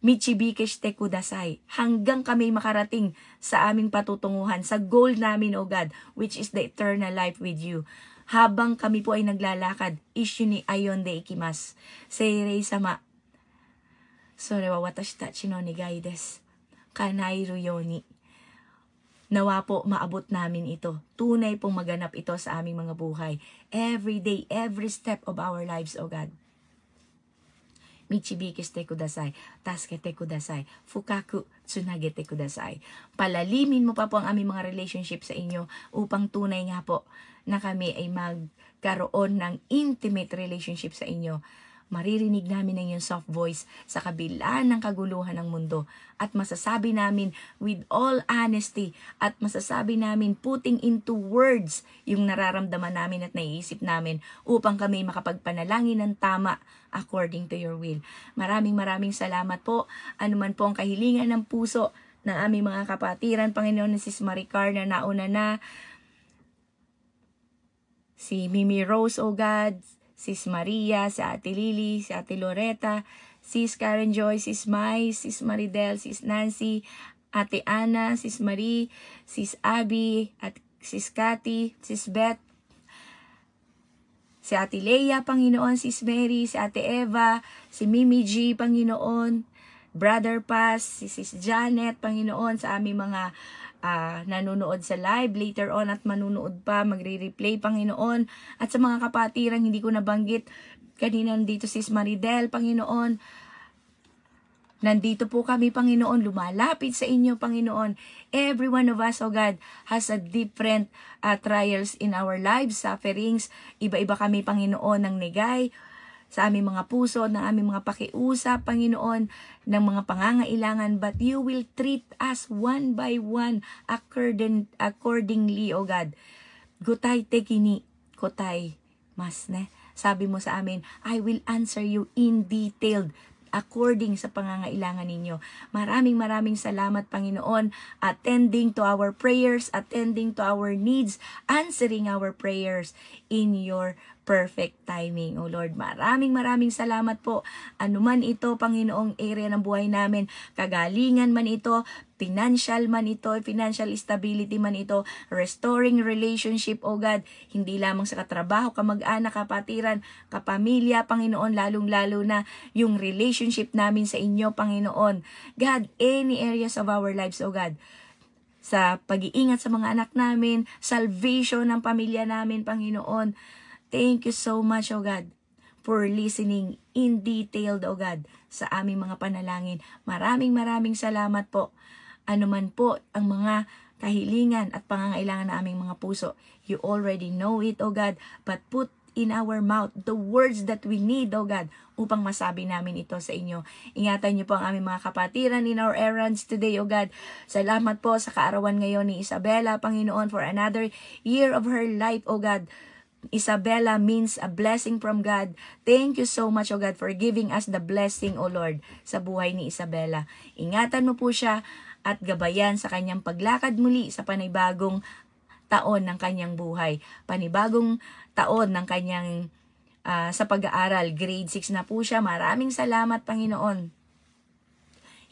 Michibikeshite kudasai. Hanggang kami makarating sa aming patutunguhan, sa goal namin, O God, which is the eternal life with you. habang kami po ay naglalakad. Issue ni ayon de ikimasu. Seirei sama. Sore wa watashi tachi no negai desu. Kanairu yoni. Nawa po maabot namin ito. Tunay pong maganap ito sa aming mga buhay. Every day, every step of our lives, O God. Michibiki shite kudasai, tasukete kudasai, fukaku tsunagete kudasai. Palalimin mo pa po ang aming mga relationship sa inyo upang tunay nga po na kami ay magkaroon ng intimate relationship sa inyo. Maririnig namin ang iyong soft voice sa kabila ng kaguluhan ng mundo. At masasabi namin with all honesty at masasabi namin putting into words yung nararamdaman namin at naiisip namin upang kami makapagpanalangin ng tama according to your will. Maraming salamat po. Anuman po ang kahilingan ng puso ng aming mga kapatiran, Panginoon, na Sis Maricar na nauna na, si Mimi Rose, O God, Sis Maria, si Ate Lily, si Ate Loretta, Sis Karen Joy, Sis Mai, Sis Maridel, Sis Nancy, Ate Ana, Sis Marie, Sis Abby, at Sis Cathy, Sis Beth, si Ate Leia, Panginoon, Sis Mary, si Ate Eva, si Mimi G, Panginoon, Brother Paz, si Sis Janet, Panginoon, sa aming mga nanonood sa live later on at manunood pa, magre-replay, Panginoon, at sa mga kapatirang hindi ko nabanggit kanina, dito Sis Maridel, Panginoon, nandito po kami, Panginoon, lumalapit sa inyo, Panginoon. Every one of us, O God, has a different trials in our lives, sufferings. Iba-iba kami, Panginoon, ng negay sa aming mga puso, ng aming mga pakiusap, Panginoon, ng mga pangangailangan, but you will treat us one by one accordingly, O God. Gutay tekini, kotay mas ne. Sabi mo sa amin, I will answer you in detailed according sa pangangailangan ninyo. Maraming salamat, Panginoon, attending to our prayers, attending to our needs, answering our prayers in your perfect timing, O Lord. Maraming salamat po. Anuman ito, Panginoong area ng buhay namin, kagalingan man ito, financial man ito, financial stability man ito, restoring relationship, O God, hindi lamang sa katrabaho, kamag-anak, kapatiran, kapamilya, Panginoon, lalong-lalo na yung relationship namin sa inyo, Panginoon. God, any areas of our lives, O God, sa pag-iingat sa mga anak namin, salvation ng pamilya namin, Panginoon. Thank you so much, O God, for listening in detailed, O God, sa aming mga panalangin. Maraming salamat po. Anuman po ang mga kahilingan at pangangailangan ng aming mga puso, you already know it, O God, but put in our mouth the words that we need, O God, upang masabi namin ito sa inyo. Ingatan niyo po ang aming mga kapatiran in our errands today, O God. Salamat po sa kaarawan ngayon ni Isabella, Panginoon, for another year of her life, O God. Isabella means a blessing from God. Thank you so much, O God, for giving us the blessing, O Lord, sa buhay ni Isabella. Ingatan mo po siya at gabayan sa kanyang paglakad muli sa panibagong taon ng kanyang buhay. Panibagong taon ng kanyang sa pag-aaral. Grade 6 na po siya. Maraming salamat, Panginoon.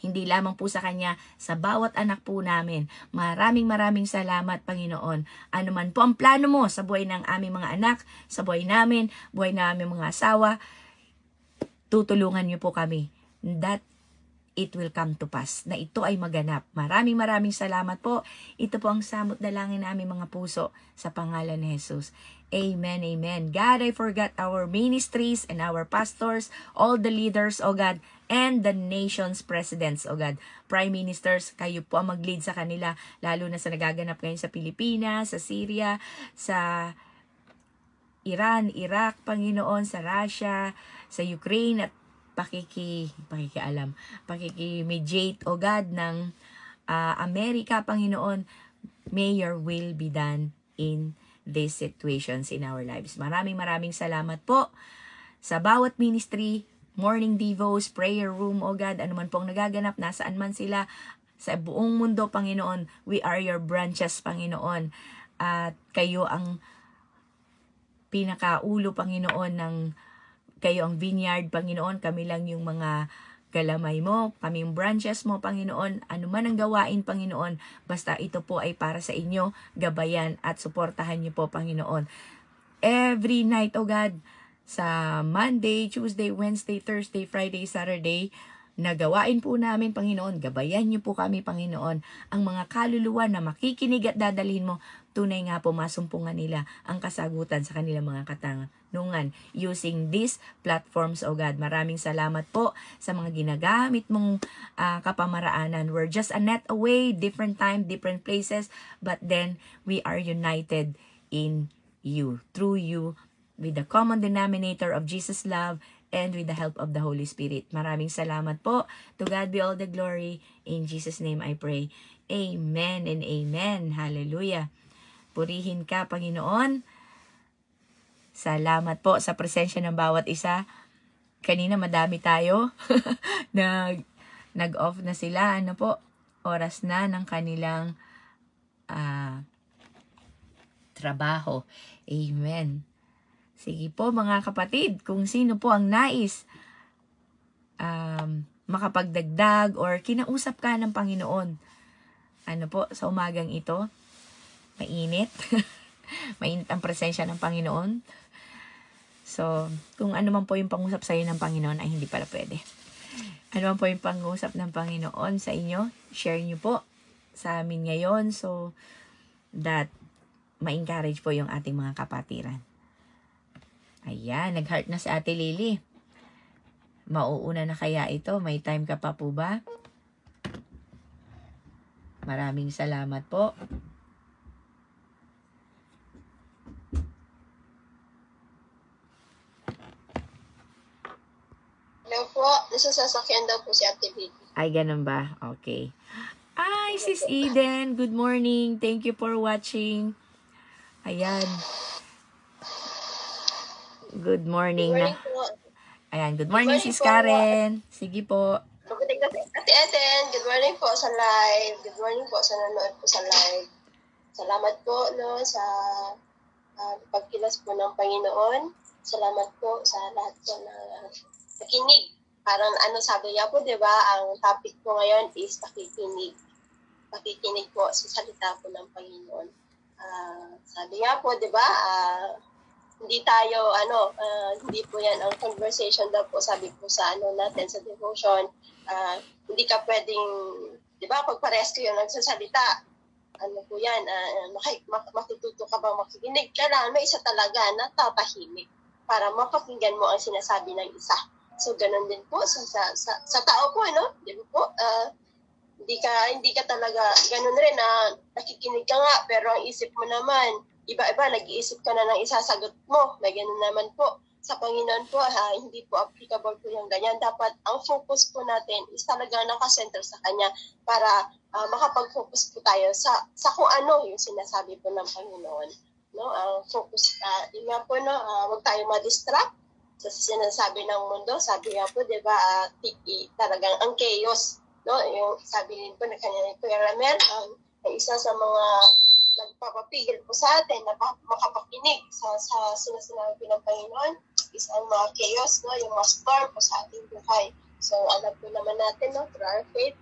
Hindi lamang po sa kanya, sa bawat anak po namin. Maraming salamat, Panginoon. Ano man po ang plano mo sa buhay ng aming mga anak, sa buhay namin, buhay ng aming mga asawa, tutulungan niyo po kami. That it will come to pass. Na ito ay maganap. Maraming salamat po. Ito po ang samot dalangin namin mga puso sa pangalan ni Jesus. Amen. God, I forgot our ministries and our pastors, all the leaders, O God, and the nation's presidents, O God. Prime ministers, kayo po ang mag-lead sa kanila, lalo na sa nagaganap ngayon sa Pilipinas, sa Syria, sa Iran, Iraq, Panginoon, sa Russia, sa Ukraine, at pakikimediate, O God, ng Amerika, Panginoon. May your will be done in these situations in our lives. Maraming salamat po sa bawat ministry, morning devos, prayer room, O God, anuman pong nagaganap, nasaan man sila sa buong mundo, Panginoon. We are your branches, Panginoon. At kayo ang pinakaulo, Panginoon, kayo ang vineyard, Panginoon. Kami lang yung mga galamay mo, kami yung branches mo, Panginoon. Ano man ang gawain, Panginoon, basta ito po ay para sa inyo, gabayan at suportahan niyo po, Panginoon. every night, oh God, sa Monday, Tuesday, Wednesday, Thursday, Friday, Saturday, nagawain po namin, Panginoon. Gabayan niyo po kami, Panginoon. Ang mga kaluluwa na makikinig at dadalhin mo, tunay nga po masumpungan nila ang kasagutan sa kanilang mga katanungan using these platforms, oh God. Maraming salamat po sa mga ginagamit mong kapamaraanan. We're just a net away, different time, different places, but then we are united in you, through you, with the common denominator of Jesus' love, and with the help of the Holy Spirit. Maraming salamat po. To God be all the glory. In Jesus' name I pray. Amen and amen. Hallelujah. Purihin ka, Panginoon. Salamat po sa presensya ng bawat isa. Kanina madami tayo. Nag-off na sila. Ano po? Oras na ng kanilang trabaho. Amen. Sige po mga kapatid, kung sino po ang nais makapagdagdag or kinausap ka ng Panginoon. Ano po, sa umagang ito, mainit. Mainit ang presensya ng Panginoon. So, kung ano man po yung pangusap sa iyo ng Panginoon ay hindi pala pwede. Ano man po yung pangusap ng Panginoon sa inyo, share nyo po sa amin ngayon so that ma-encourage po yung ating mga kapatiran. Ayan, nag-heart na si Ate Lily. Mauuna na kaya ito? May time ka pa po ba? Maraming salamat po. Hello po, nasa sasakyan daw po si Ate Lily. Ay, ganun ba? Okay. Ay, Sis Eden, good morning. Thank you for watching. Ayan. Good morning. Good morning po. Ayan, good morning, Sis Karen. Sige po. Ate Eden, good morning po sa live. Good morning po sa nanonood po sa live. Salamat po no, sa pagkilos po ng Panginoon. Salamat po sa lahat po na nakinig. Parang sabi niya po, di ba, ang topic po ngayon is pakikinig. Pakikinig po sa salita po ng Panginoon. Sabi niya po, di ba, hindi tayo, hindi po yan ang conversation daw po, sabi po sa natin, sa devotion, hindi ka pwedeng, di ba, pag parehas kayo nagsasalita, po yan, matututo ka ba makikinig? Kailangan may isa talaga na tatahimik para mapakinggan mo ang sinasabi ng isa. So, ganun din po sa tao po, di ba po, hindi ka talaga, ganun rin na nakikinig ka nga, pero ang isip mo naman, iba-iba, nag-iisip ka na ng isasagot mo. May ganun naman po. Sa Panginoon po, hindi po applicable po yung ganyan. Dapat ang focus po natin is talaga nakasenter sa Kanya para makapag-focus po tayo sa kung ano yung sinasabi po ng Panginoon. No? Ang focus, yun nga po, huwag tayo ma-distract sa sinasabi ng mundo. Sabi nga po, di ba, talagang ang chaos. No? Yung sabi din po na kanya ni Kuya Ramel, ang isa sa mga nagpapapigil po sa atin na makapakinig sa sinasabi ng Panginoon is ang mga chaos, no? Yung mga storm po sa ating buhay. So, alam po naman natin, no? Through our faith,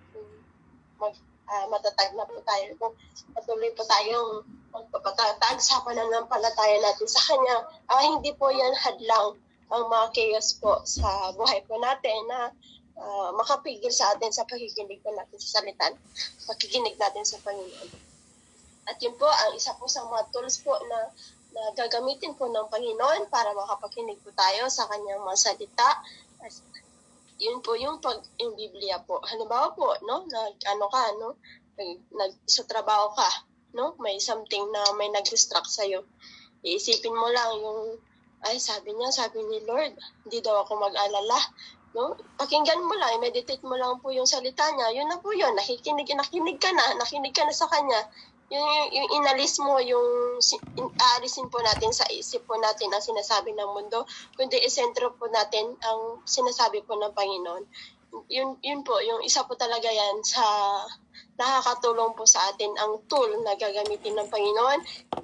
matatag na po tayo. Kung patuloy po tayong magpapatatag sa pananampalataya natin sa Kanya, hindi po yan hadlang ang mga chaos po sa buhay po natin na makapigil sa atin sa pakikinig po natin sa salitan, pakikinig natin sa Panginoon. At yun po, ang isa po sa mga tools po na gagamitin po ng Panginoon para makapakinig po tayo sa Kanyang mga salita. Yun po yung Biblia po. Halimbawa po, no, sa trabaho ka, no, may something na may nag-distract sa'yo. Iisipin mo lang yung, sabi ni Lord, hindi daw ako mag-alala. No? Pakinggan mo lang, meditate mo lang po yung salita niya. Yun na po yun, nakinig ka na sa Kanya. Yung inalis mo, aalisin po natin sa isip po natin ang sinasabi ng mundo, kundi isentro po natin ang sinasabi po ng Panginoon. Yun po, yung isa po talaga yan sa nakakatulong po sa atin. Ang tool na gagamitin ng Panginoon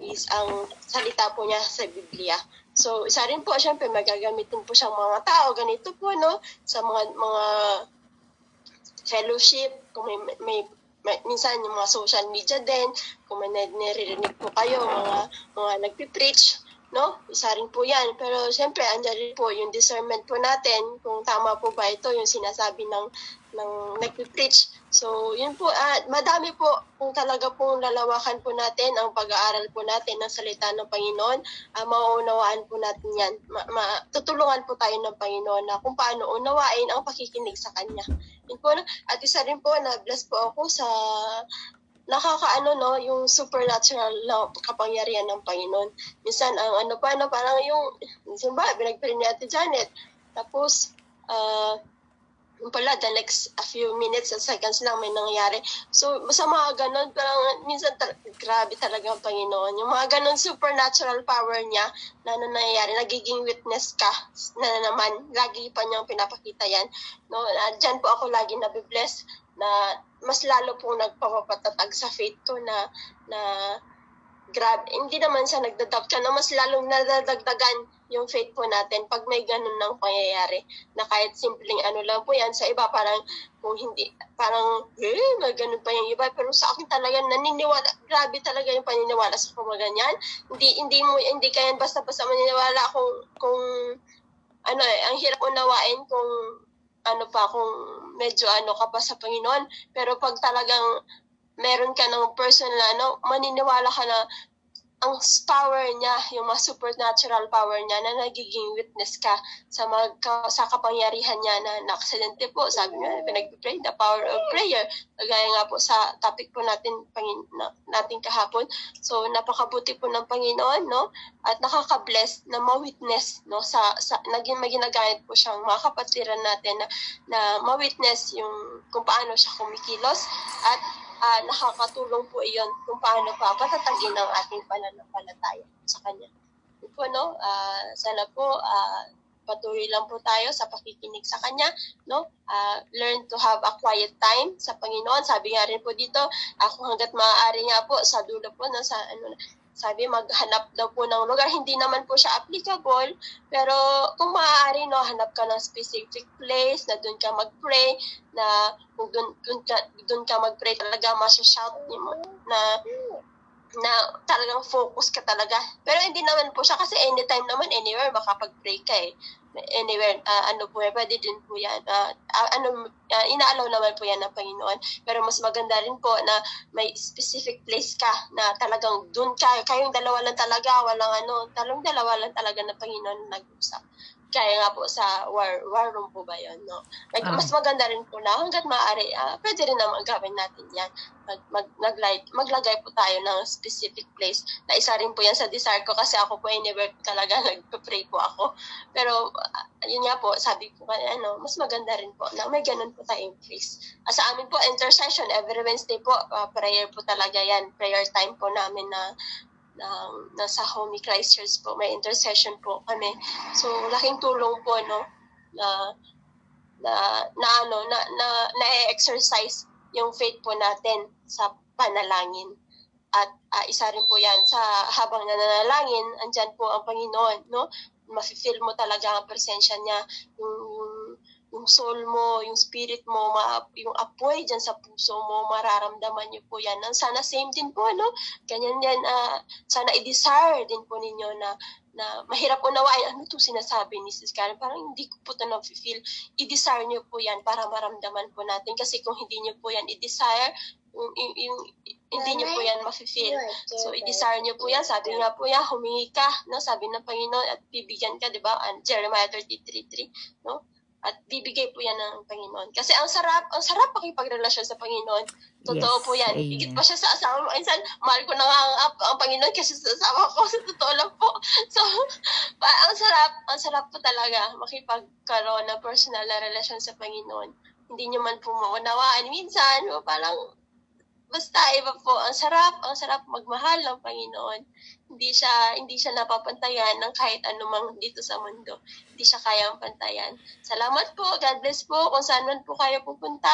is ang salita po niya sa Biblia. So, isa rin po, syempre, magagamitin po siyang mga tao. Ganito po, no? Sa mga fellowship, kung may minsan yung mga social media din, kung may niririnig po kayo, mga nagpipreach, no? Isa rin po yan. Pero siyempre, andyan rin po yung discernment po natin kung tama po ba ito yung sinasabi ng nagpipreach. So, yun po, madami po kung talaga pong lalawakan po natin ang pag-aaral po natin ng salita ng Panginoon, mauunawaan po natin yan. Tutulungan po tayo ng Panginoon na kung paano unawain ang pakikinig sa Kanya. Yun po, at isa rin po, na-bless po ako sa yung supernatural na kapangyarihan ng Panginoon. Minsan, ang parang yung, minsan ba, binagpili ni Ate Janet. Tapos, yung pala, the next a few minutes and seconds lang may nangyayari. So, sa mga ganon, parang minsan grabe talaga ang Panginoon. Yung mga ganon supernatural power niya na nangyayari, nagiging witness ka na naman, lagi pa niyang pinapakita yan. No? Diyan po ako lagi nabibless na mas lalo pong nagpapapatatag sa faith ko na grabe, hindi naman sa nagdadoubt ka, na mas lalong nadadagdagan yung faith po natin pag may ganun ng pangyayari, na kahit simpleng lang po yan, sa iba parang kung hindi, parang may ganun pa yung iba, pero sa akin talaga naniniwala, grabe talaga yung paniniwala sa kumaganyan. Hindi kayan basta-basta maniniwala kung ang hirap unawain kung kung medyo ka pa sa Panginoon, pero pag talagang meron ka ng personal maniniwala ka na ang power niya, yung mga supernatural power niya na nagiging witness ka sa kapangyarihan niya na naksidente po. Sabi niya, pinag-pray, the power of prayer. Kagaya nga po sa topic po natin kahapon. So, napakabuti po ng Panginoon, no? At nakaka-bless na ma-witness, no? May ginagamit po siyang mga kapatiran natin na ma-witness yung kung paano siya kumikilos, at nakakatulong po iyon kung paano pa patatagin ang ating pananampalataya sa Kanya. Yun po, no? Sana po patuloy lang po tayo sa pakikinig sa Kanya, no? Learn to have a quiet time sa Panginoon. Sabi nga rin po dito, hanggat maaari nga po sa dulo po, no, sabi maghanap daw po ng lugar. Hindi naman po siya applicable, pero kung maaari, no, hanap ka ng specific place na doon ka mag-pray, na kung doon ka mag-pray talaga, masya-shout mo na talagang focus ka talaga. Pero hindi naman po siya, kasi anytime naman, anywhere, makapag-pray ka eh. Anywhere, pwede din po yan. Inaalaw naman po yan ng Panginoon. Pero mas maganda rin po na may specific place ka na talagang doon kayong dalawa lang talaga, walang dalawa lang talaga ng Panginoon nag-usap. Kaya nga po sa war room po ba yun, no? Mas maganda rin po na hanggat maaari, pwede rin naman gawin natin yan. Maglagay po tayo ng specific place. Na isa rin po yan sa desire ko, kasi ako po anywhere talaga nagpa-pray po ako. Pero yun nga po, sabi ko mas maganda rin po na may ganun po tayong place. Sa amin po, intercession, every Wednesday po, prayer po talaga yan. Prayer time po namin na nasa Homey Christ Church po, may intercession po kami. So, laking tulong po, no, na-exercise yung faith po natin sa panalangin. At isa rin po yan, habang nananalangin, andyan po ang Panginoon, no? Mafe-feel mo talaga ang presensya niya, yung soul mo, yung spirit mo, yung apoy dyan sa puso mo, mararamdaman niyo po yan. Sana same din po, no? Ganyan yan, sana i-desire din po ninyo na mahirap unawain, ano itong sinasabi ni Sis Karen? Parang hindi ko po ito na-feel. I-desire niyo po yan para maramdaman po natin. Kasi kung hindi niyo po yan i-desire, hindi niyo po yan ma-feel. So, i-desire niyo po yan. Sabi nga po yan, humingi ka, no? Sabi ng Panginoon, at bibigyan ka, di ba? Jeremiah 33:3, no? At bibigay po yan ng Panginoon. Kasi ang sarap pakipagrelasyon sa Panginoon. Totoo po yan. Amen. Higit pa siya sa asawa mo. Insan, mahal ko na nga ang Panginoon kasi sa asawa ko. Sa totoo lang po. So, ang sarap po talaga makipagkaroon ng personal na relasyon sa Panginoon. Hindi nyo man po maunawaan. Minsan, parang basta iba po, ang sarap magmahal ng Panginoon. Hindi siya napapantayan ng kahit anumang dito sa mundo. Hindi siya kayang pantayan. Salamat po, God bless po. Kung saan man po kayo pupunta,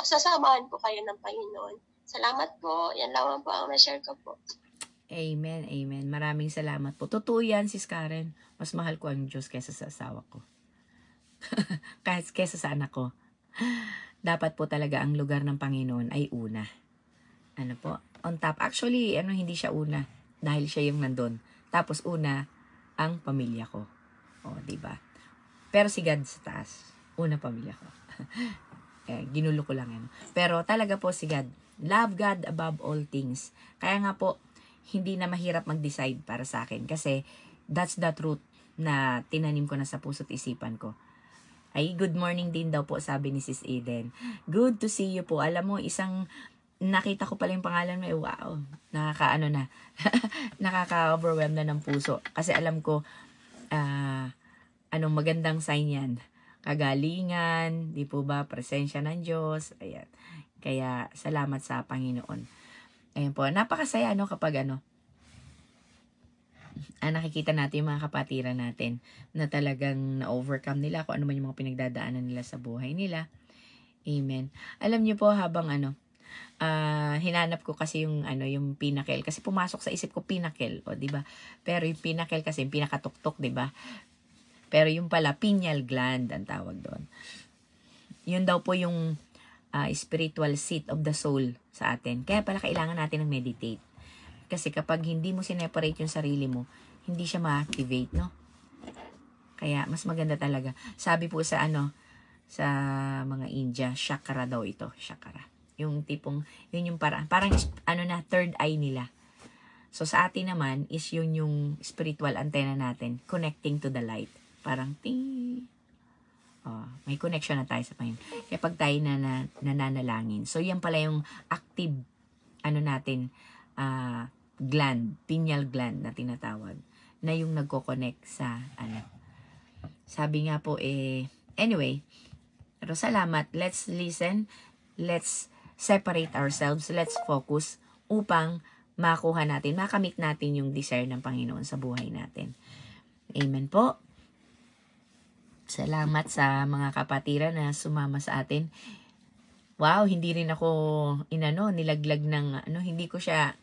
sasamahan po kayo ng Panginoon. Salamat po. Yan lang po ang na-share ko po. Amen, amen. Maraming salamat po. Totoo yan, Sis Karen. Mas mahal ko ang Diyos kesa sa asawa ko. Kesa sa anak ko. Dapat po talaga ang lugar ng Panginoon ay una. On top. Actually, hindi siya una. Dahil siya yung nandun. Tapos una, ang pamilya ko. O, diba? Pero si God sa taas. Una pamilya ko. Ginulo ko lang yan. Pero talaga po si God. Love God above all things. Kaya nga po, hindi na mahirap mag-decide para sa akin. Kasi that's the truth na tinanim ko na sa puso't isipan ko. Ay, good morning din daw po, sabi ni Sis Eden. Good to see you po. Alam mo, nakita ko pala yung pangalan mo, wow, nakakaano na, nakaka-overwhelm na ng puso. Kasi alam ko, anong magandang sign yan. Kagalingan, di po ba, presensya ng Diyos, ayan. Kaya, salamat sa Panginoon. Ayan po, napakasaya, kapag nakikita natin yung mga kapatiran natin na talagang na-overcome nila kung ano man yung mga pinagdadaanan nila sa buhay nila. Amen. Alam niyo po habang hinanap ko kasi yung yung pinnacle kasi pumasok sa isip ko pinnacle, o di ba? Pero yung pinnacle kasi yung pinakatuktok, di ba? Pero yung pala pineal gland ang tawag doon. Yun daw po yung spiritual seat of the soul sa atin. Kaya pala kailangan natin ng meditate. Kasi kapag hindi mo sineparate yung sarili mo, hindi siya ma-activate, no? Kaya mas maganda talaga. Sabi po sa sa mga India, chakra daw ito, chakra. Yung tipong, yun yung parang third eye nila. So sa atin naman is yun yung spiritual antenna natin, connecting to the light. Parang ting. May connection na tayo sa Panginoon. Kaya pag tayo nananalangin. So yan pala yung active natin, gland, pineal gland na tinatawag, na yung nagko-connect sa Sabi nga po anyway, pero salamat. Let's listen. Let's separate ourselves. Let's focus upang makuha natin, makamit natin yung desire ng Panginoon sa buhay natin. Amen po. Salamat sa mga kapatiran na sumama sa atin. Wow, hindi rin ako nilaglag ng hindi ko siya,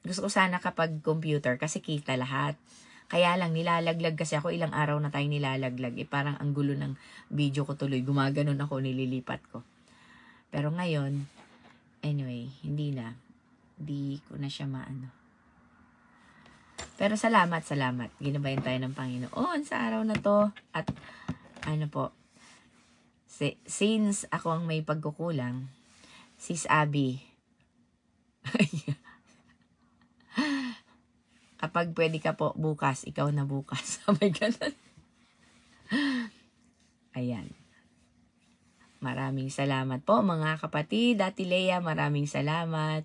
gusto ko sana kapag computer kasi kita lahat. Kaya lang nilalaglag kasi ako, ilang araw na tayong nilalaglag. Parang ang gulo ng video ko tuloy. Gumaganon ako, nililipat ko. Pero ngayon, anyway, hindi na. Hindi ko na siya Pero salamat. Ginabayan tayo ng Panginoon sa araw na to. At po, since ako ang may pagkukulang, Sis Abby, kapag pwede ka po bukas, ikaw na bukas. May ganun. Ayan. Maraming salamat po mga kapatid. Ate Lea, maraming salamat.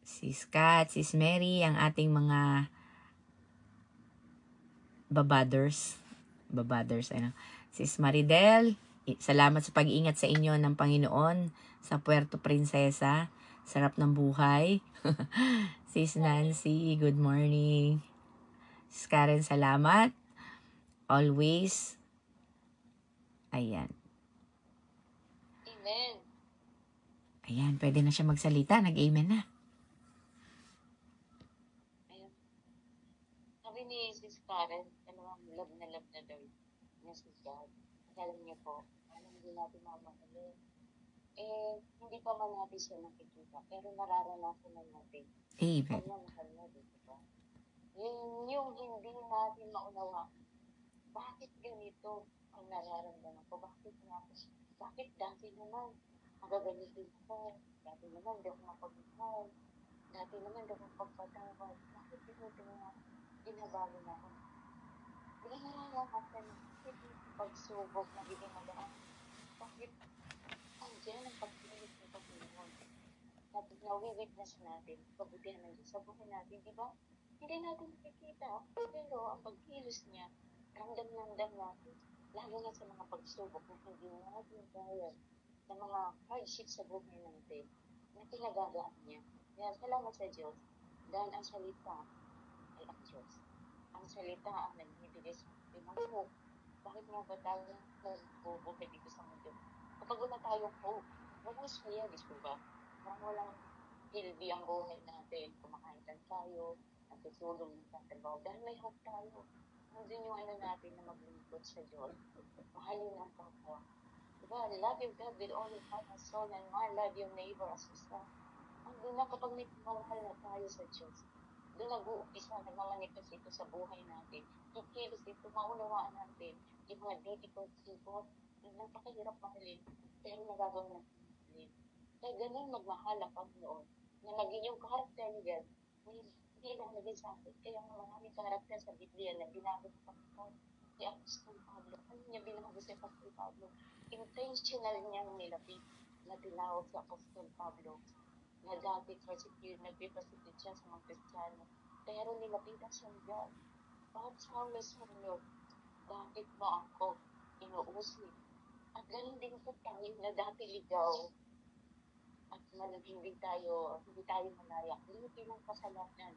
Sis Kat, Sis Mary, ang ating mga babaders. Sis Maridel, salamat sa pag-iingat sa inyo ng Panginoon sa Puerto Princesa. Sarap ng buhay. Sis Nancy, good morning. Sis Karen, salamat. Always. Ayan. Amen. Ayan, pwede na siya magsalita. Nag-amen na. Ayan. Sabi ni Sis Karen, love na daw niya si God. Alam niyo po, hindi natin mamahalin. Hindi pa man natin siya nakikita, pero nararanasan na natin. Amen. Mahal na, di ba? Yung hindi natin maunawa, bakit ganito ang nararamdaman ko? Bakit dati naman magaganitin ko? Dati naman di ako mapagmahal. Dati naman di ako pagpatawad. Bakit ganito nga? Ginabago na ako. Bigyan na lang natin pagsubok na bigyan magaan. Bakit andiyan ang pagpilit ng Panginoon? Na-witness natin, pabutihan ng Diyos sa buhay natin, di ba? Hindi natin nakikita, pero ang pagkilos niya, ramdam-ramdam natin, lalo na sa mga pagsubok na hindi natin kaya, sa mga hardships sa buhay natin, na pinagagaan niya. Kaya salamat sa Diyos, dahil ang salita ay ang Diyos. Ang salita ang nagbibigay sa atin ng hope. Bakit nga ba tayo nagbubuhay dito sa mundo? Kapag wala tayong hope, mabus kaya, di ba? Parang walang hildi ang buhay natin. Kumakain tayo, natutulong ng trabaho. Dahil may hope tayo. Nandun yung natin na maglingkod sa Diyos. Mahalin ang kapwa. Diba? Love your God with all your heart and soul and mind. Love your neighbor as yourself. Nandun na kapag may pamahal na tayo sa Diyos. Doon nag-uumpisa, nagmamanifest ito sa buhay natin. Kikilos ito, maunawaan natin yung mga difficult people, yung napakahirap mahalin, pero nagagawa natin mahalin. Kaya ganun magmahal ang Panginoon, na naging yung karakter niya, hindi ilalagay sa atin. Kaya maraming karakter sa Biblia na binago ng Panginoon. Si Apostol Pablo, ano niya binago si Apostol Pablo? Intentional niyang nilapit na tinawag si Apostol Pablo na dati nagpe-persecute siya sa mga Kristiyano. Pero nilapitan siya ni God. Bakit Saulo, Saulo, bakit mo ako inuusig? At ganun din po tayo na dati ligaw at hindi tayo malaya. Alitin ang kasalanan.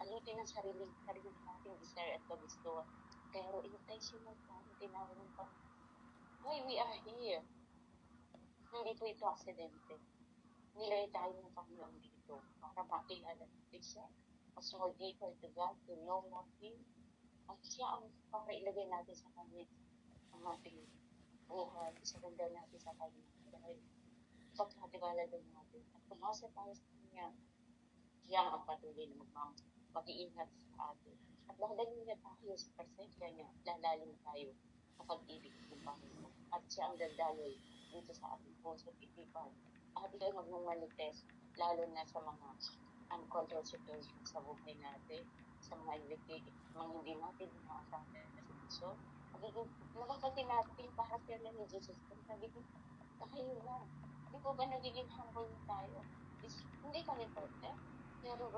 Alitin ang sarili nating desire at kagustuhan. Pero intentional tayo, tinawag ng Panginoon. Why we are here? Hindi po ito aksidente. Nilay tayo ng Panginoon dito para makilala natin siya. Mas more deeper to God, to know more Him. At siya ang para ilagay natin sa Kanya ang ating buhay. Isaganda natin sa Kanya. Dahil pagkatiwala din natin at kumasa tayo sa Kanya, siya ang patuloy na mag-iingat sa atin. At dadalhin niya tayo sa presensya niya, lalalim tayo sa pag-ibig ng Panginoon. At siya ang dadaloy dito sa ating puso at isipan. At ito ay magmamanifest, lalo na sa mga uncontrolled situations sa buhay natin, sa mga hindi natin inaasahan na sitwasyon. Napapansin natin para sila ni Jesus Christ, nagiging kayo lang. Hindi po ba nagiging humble tayo? Hindi kami perfect, pero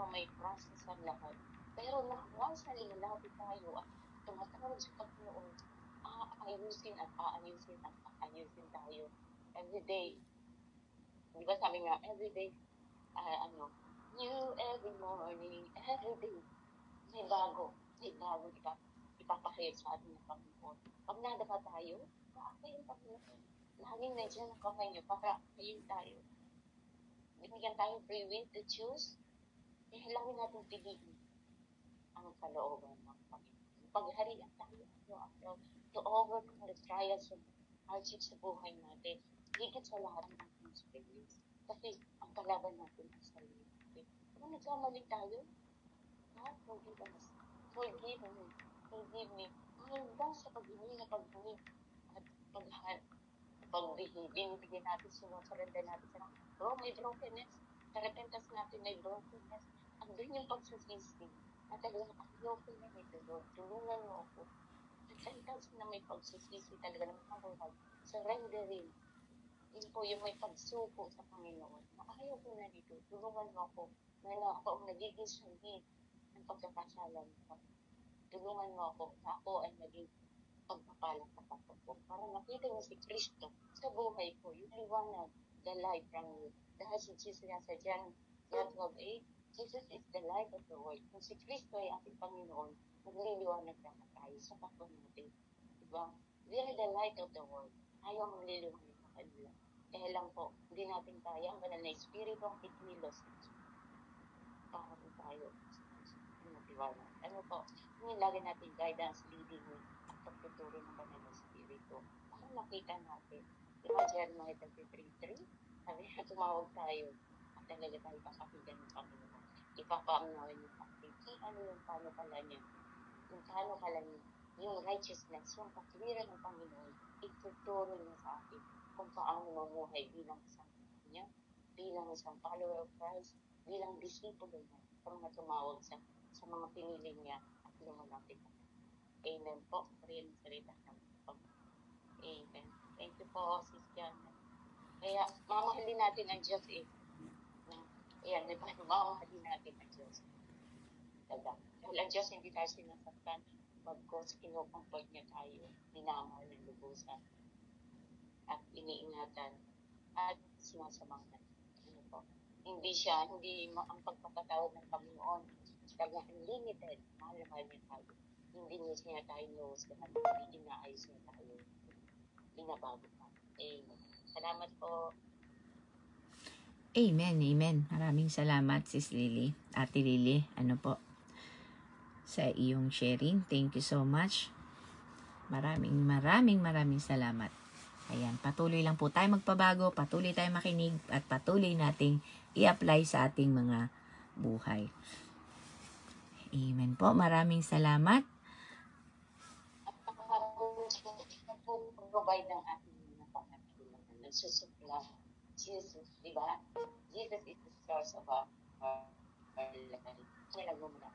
may process ang lahat. Pero once na linalapit tayo at tumatawag sa Panginoon, aayusin tayo every day. Di ba sabi nga, every day, new every morning, every day, may bago ipapakayag sa atin ng Panginoon. Pag nadapa tayo, paakayin Panginoon. Laging nandiyan ang kamay niyo para akayin tayo. Binigyan tayong free will to choose, lagi natin piliin ang kalooban ng Panginoon. Pagharian tayo araw-araw to overcome the trials and hardships sa buhay natin. Higit sa lahat ng ating experience. Kasi ang kalaban natin ang sarili natin. Kung nagkamali tayo, God, forgive us. Forgive me. Hanggang sa paghingi at binibigyan natin, sinusurrender natin sa may brokenness. Sa repentance natin may brokenness. Andun yung pagsasisi. At talagang ayoko na ito, Lord. Tulungan mo ako. Repentance na may pagsasisi talaga ng mga surrendering. Yun po yung may pagsuko sa Panginoon. Ayaw ko na dito. Tulungan mo ako na ako ang nagiging sanhi ng pagkakasalan ko. Tulungan mo ako na ako ay naging pagpapalang sa ko. Para makita niyo si Kristo sa buhay ko. Yung liwanag, the light from you. Dahil si Jesus sa John 12:8, Jesus is the light of the world. Kung si Kristo ay ating Panginoon, magliliwanag na tayo sa kapwa natin. Diba? We are the light of the world. Tayo ang magliliwanag sa kanila. Kaya lang po, hindi natin kaya ang banal na Espiritu ang ikilos para po tayo matiwala. Ano po, yung lagi natin guidance, leading at pagtuturo ng banal na Espiritu para makita natin. Diba, Jeremiah 33:3, sabi na tumawag tayo at talaga tayo papakinggan ng Panginoon. Ipapaunawan niyo natin kung ano yung panukala niya. Yung panukala niya, yung righteousness, yung katwiran ng Panginoon, ituturo niya sa atin kung paano mamuhay bilang isang niya, bilang isang follower of Christ, bilang disipulo niya, para matumawag sa mga pinili niya at lumalapit na. Amen po. Rin salita ng Panginoon. Amen. Thank you po, Sis Jana. Kaya, mamahalin natin ang Diyos Ayan, mamahalin natin ang Diyos. Dahil ang Diyos hindi tayo sinasaktan, bagkos kinukumport niya tayo, minamahal ng lubusan at iniingatan at sinasamanghan. Ano po? Hindi ang pagpapatawad ng Panginoon, talagang unlimited, mahal niya tayo. Hindi niya tayo inuusgahan, hindi inaayos niya tayo, binabago pa. Amen. Salamat po. Amen. Maraming salamat, Sis Lily. Ate Lily, sa iyong sharing. Thank you so much. Maraming salamat. Ayan, patuloy lang po tayo magpabago, patuloy tayo makinig, at patuloy nating i-apply sa ating mga buhay. Amen po. Maraming salamat. Provide ng ating mga pangangailangan. Nagsusupla. Jesus, di ba? Jesus is the source of our life. Nilagumuna.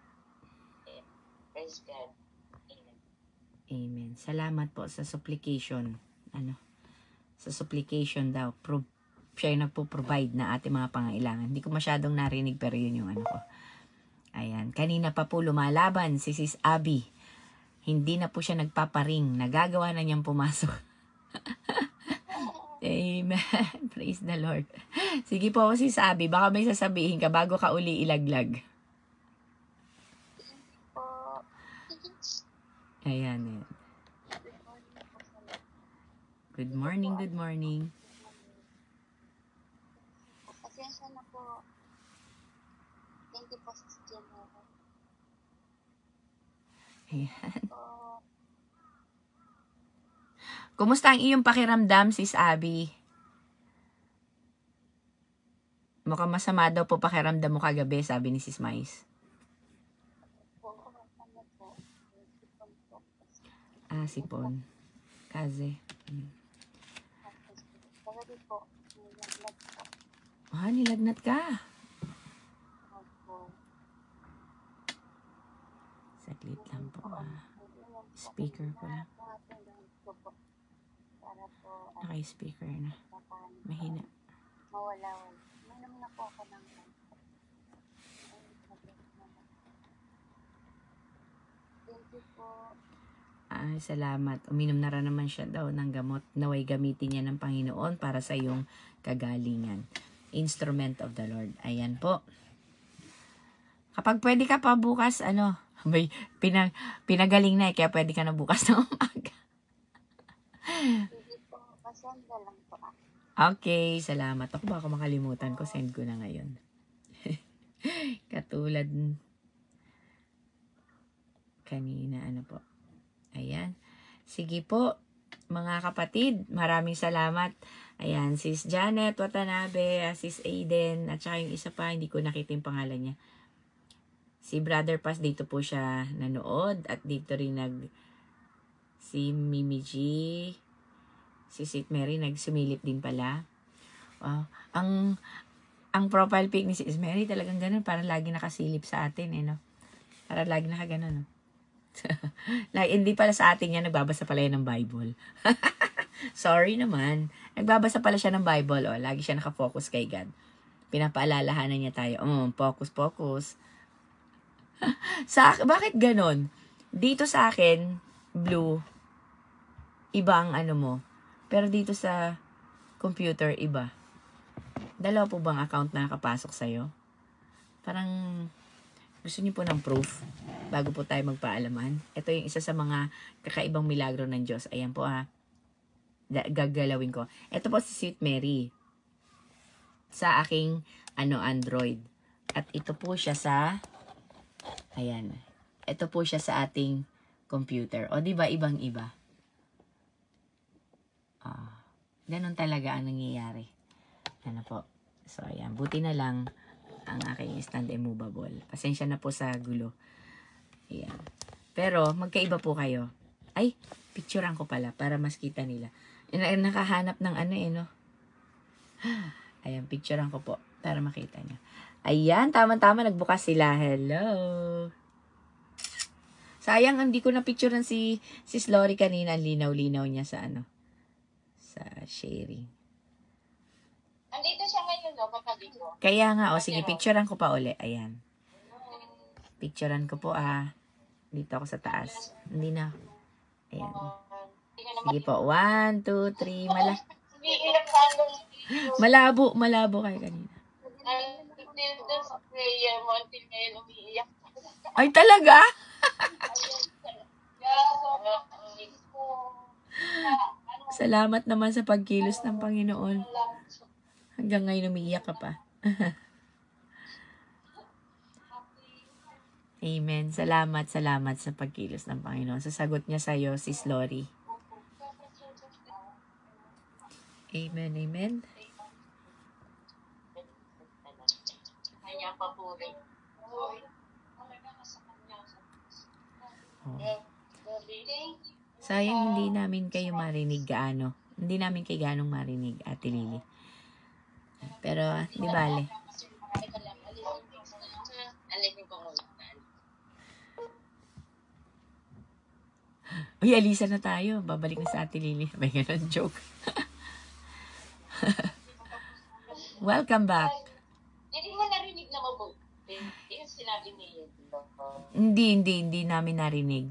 Praise God. Amen. Amen. Salamat po sa supplication. Sa supplication daw. Siya yung nagpo-provide na ating mga pangailangan. Hindi ko masyadong narinig pero yun yung ko. Ayan. Kanina pa po lumalaban si Sis Abby. Hindi na po siya nagpaparing. Nagagawa na niyang pumasok. Amen. Praise the Lord. Sige po, Sis Abby. Baka may sasabihin ka bago ka uli ilaglag. Ayan. Good morning, good morning. Pasensya na po. Thank you po sa General. Ayan. Kumusta ang iyong pakiramdam, Sis Abby? Mukhang masama daw po pakiramdam mo kagabi, sabi ni Sis Mais. Sipon. Kaze. Kagabi po, nilagnat po. Nilagnat ka. Saglit lang po. Speaker ko lang. Para po, Naka-speaker na. Mahina. mawala. Uminom na po ako ng thank you po. Salamat. Uminom na rin naman siya daw ng gamot. Naway gamitin niya ng Panginoon para sa iyong kagalingan. Instrument of the Lord. Ayan po. Kapag pwede ka pa bukas, may pinagaling na kaya pwede ka na bukas ng umaga. Sige po, pasenda lang po ako. Okay, salamat. Ako baka makalimutan ko, send ko na ngayon. Katulad kanina, po. Ayan. Sige po, mga kapatid, maraming salamat. Ayan, Sis Janet Watanabe, Sis Aiden, at saka yung isa pa, hindi ko nakita yung pangalan niya. Si Brother Paz, dito po siya nanood, at dito rin si Mimi G, si St. Mary, nagsumilip din pala. Wow. Ang profile pic ni Sis Mary talagang ganun, parang lagi nakasilip sa atin, no? Parang lagi nakaganon, no? Like, hindi pala sa atin yan, nagbabasa pala yan ng Bible. Sorry naman. Nagbabasa pala siya ng Bible, lagi siya nakafocus kay God. Pinapaalalahanan niya tayo, focus. Bakit ganon? Dito sa akin, blue, iba ang mo. Pero dito sa computer, iba. Dalawa po bang account na nakapasok sa'yo? Parang gusto niyo po ng proof bago po tayo magpaalaman. Ito yung isa sa mga kakaibang milagro ng Diyos. Ayan po gagalawin ko. Ito po si Sweet Mary. Sa aking Android. At ito po siya sa ayan. Ito po siya sa ating computer. O di ba ibang-iba? Ganon talaga ang nangyayari. Po. So ayan, buti na lang ang aking stand immovable. Pasensya na po sa gulo. Ayan. Pero, magkaiba po kayo. Ay, picturean ko pala para mas kita nila. Nakahanap ng no? Ayan, picturean ko po para makita niyo. Ayan, tama-tama, nagbukas sila. Hello! Sayang, hindi ko na-picturean si Lori kanina. Linaw-linaw niya sa sa sharing. Andito siya ngayon, katabi ko. Kaya nga, sige, picturean ko pa uli. Ayan. Picturean ko po, dito ako sa taas. Hindi na. Ayan. Sige po, 1, 2, 3, malabo kayo kanina. Ay, talaga? Salamat naman sa pagkilos ng Panginoon. Hanggang ngayon umiiyak ka pa. Amen. Salamat sa pagkilos ng Panginoon. Sasagot niya sa'yo, Sis Lori. Amen, amen. Kanya papuri. Oh. Sayang hindi namin kayo marinig gaano. Hindi namin kayo ganong marinig, Ate Lily. Pero, di bale. Alin ko muna. Uy, alisa na tayo. Babalik na sa Ate Lily. May ganun joke. Welcome back. Hindi mo narinig na mabuti. Yung sinabi niya. Hindi namin narinig.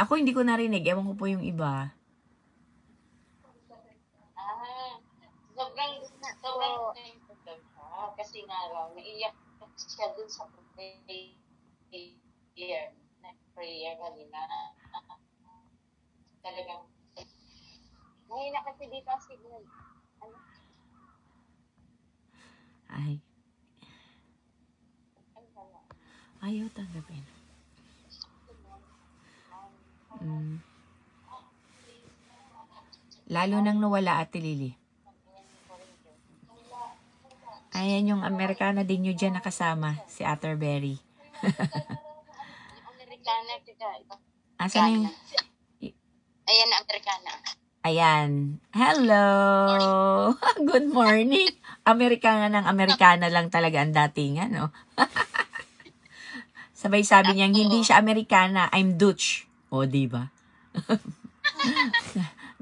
Ako hindi ko narinig. Ewan ko po yung iba. Sobrang kasi nga raw, naiyak siya dun sa prayer kanina. Talagang, ngayon na kasi dito ang signal. Ay. Ayaw tanggapin. Lalo nang nawala, Ate Lily. Ayan yung Amerikana din nyo dyan nakasama, si Atterberry. Yung Amerikana, Asan yung... Ayan na, Amerikana. Ayan. Hello! Good morning! Amerikana ng Amerikana lang talaga ang datingan, no? Sabay sabi niyang, hindi siya Amerikana, I'm Dutch. O, diba?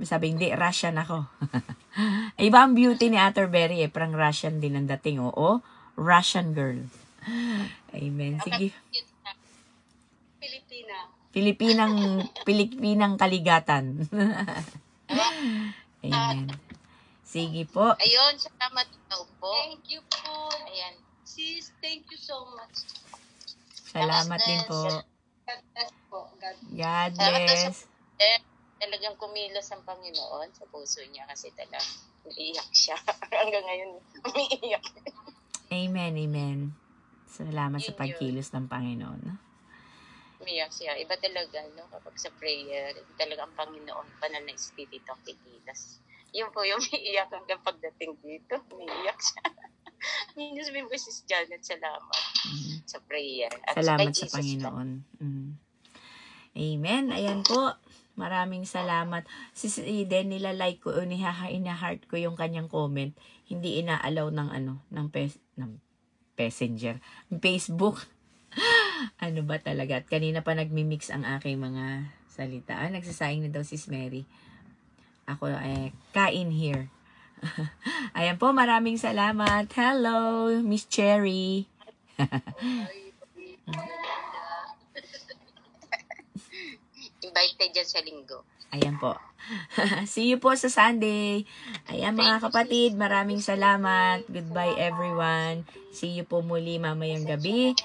Sabi, hindi, Russian ako. Iba ang beauty ni Atterberry, parang Russian din ang dating, oo. Russian girl. Amen. Sige. Pilipinang kaligatan. Amen. Sige po. Ayun, salamat daw po. Thank you po. Ayan. Sis, thank you so much. Salamat din po. God bless po. God bless. Talagang kumilos ang Panginoon sa puso niya kasi talagang umiiyak siya. Hanggang ngayon, umiiyak. Amen, amen. Salamat sa pagkilos ng Panginoon. Umiiyak siya. Iba talaga, no? Kapag sa prayer, talaga ang Panginoon, banal na Espiritu ang kikilos. Yun po yung umiiyak hanggang pagdating dito. Umiiyak siya. Minus mo si Janet, salamat sa prayer. At salamat sa Panginoon. Amen. Ayan po. Maraming salamat. Si Eden, nila-like ko, ina-heart ko yung kanyang comment. Hindi ina-allow ng ng Messenger, Facebook. Ano ba talaga? At kanina pa nagmi-mix ang aking mga salita. Nagsasayang na daw si Mary. Ako kain here. Ayan po, maraming salamat. Hello, Miss Cherry. Invited dyan sa linggo. Ayan po. See you po sa Sunday. Ayan mga kapatid, maraming salamat. Goodbye everyone. See you po muli mamayang gabi.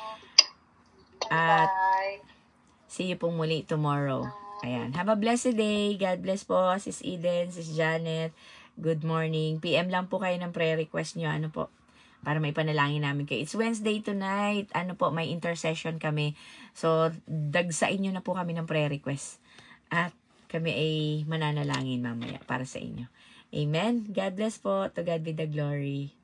At see you po muli tomorrow. Ayan. Have a blessed day. God bless po. Sis Eden, Sis Janet. Good morning. PM lang po kayo ng prayer request nyo. Ano po? Para may panalangin namin kayo. It's Wednesday tonight. Ano po, may intercession kami. So, dagsain nyo na po kami ng prayer request. At kami ay mananalangin mamaya para sa inyo. Amen. God bless po. To God be the glory.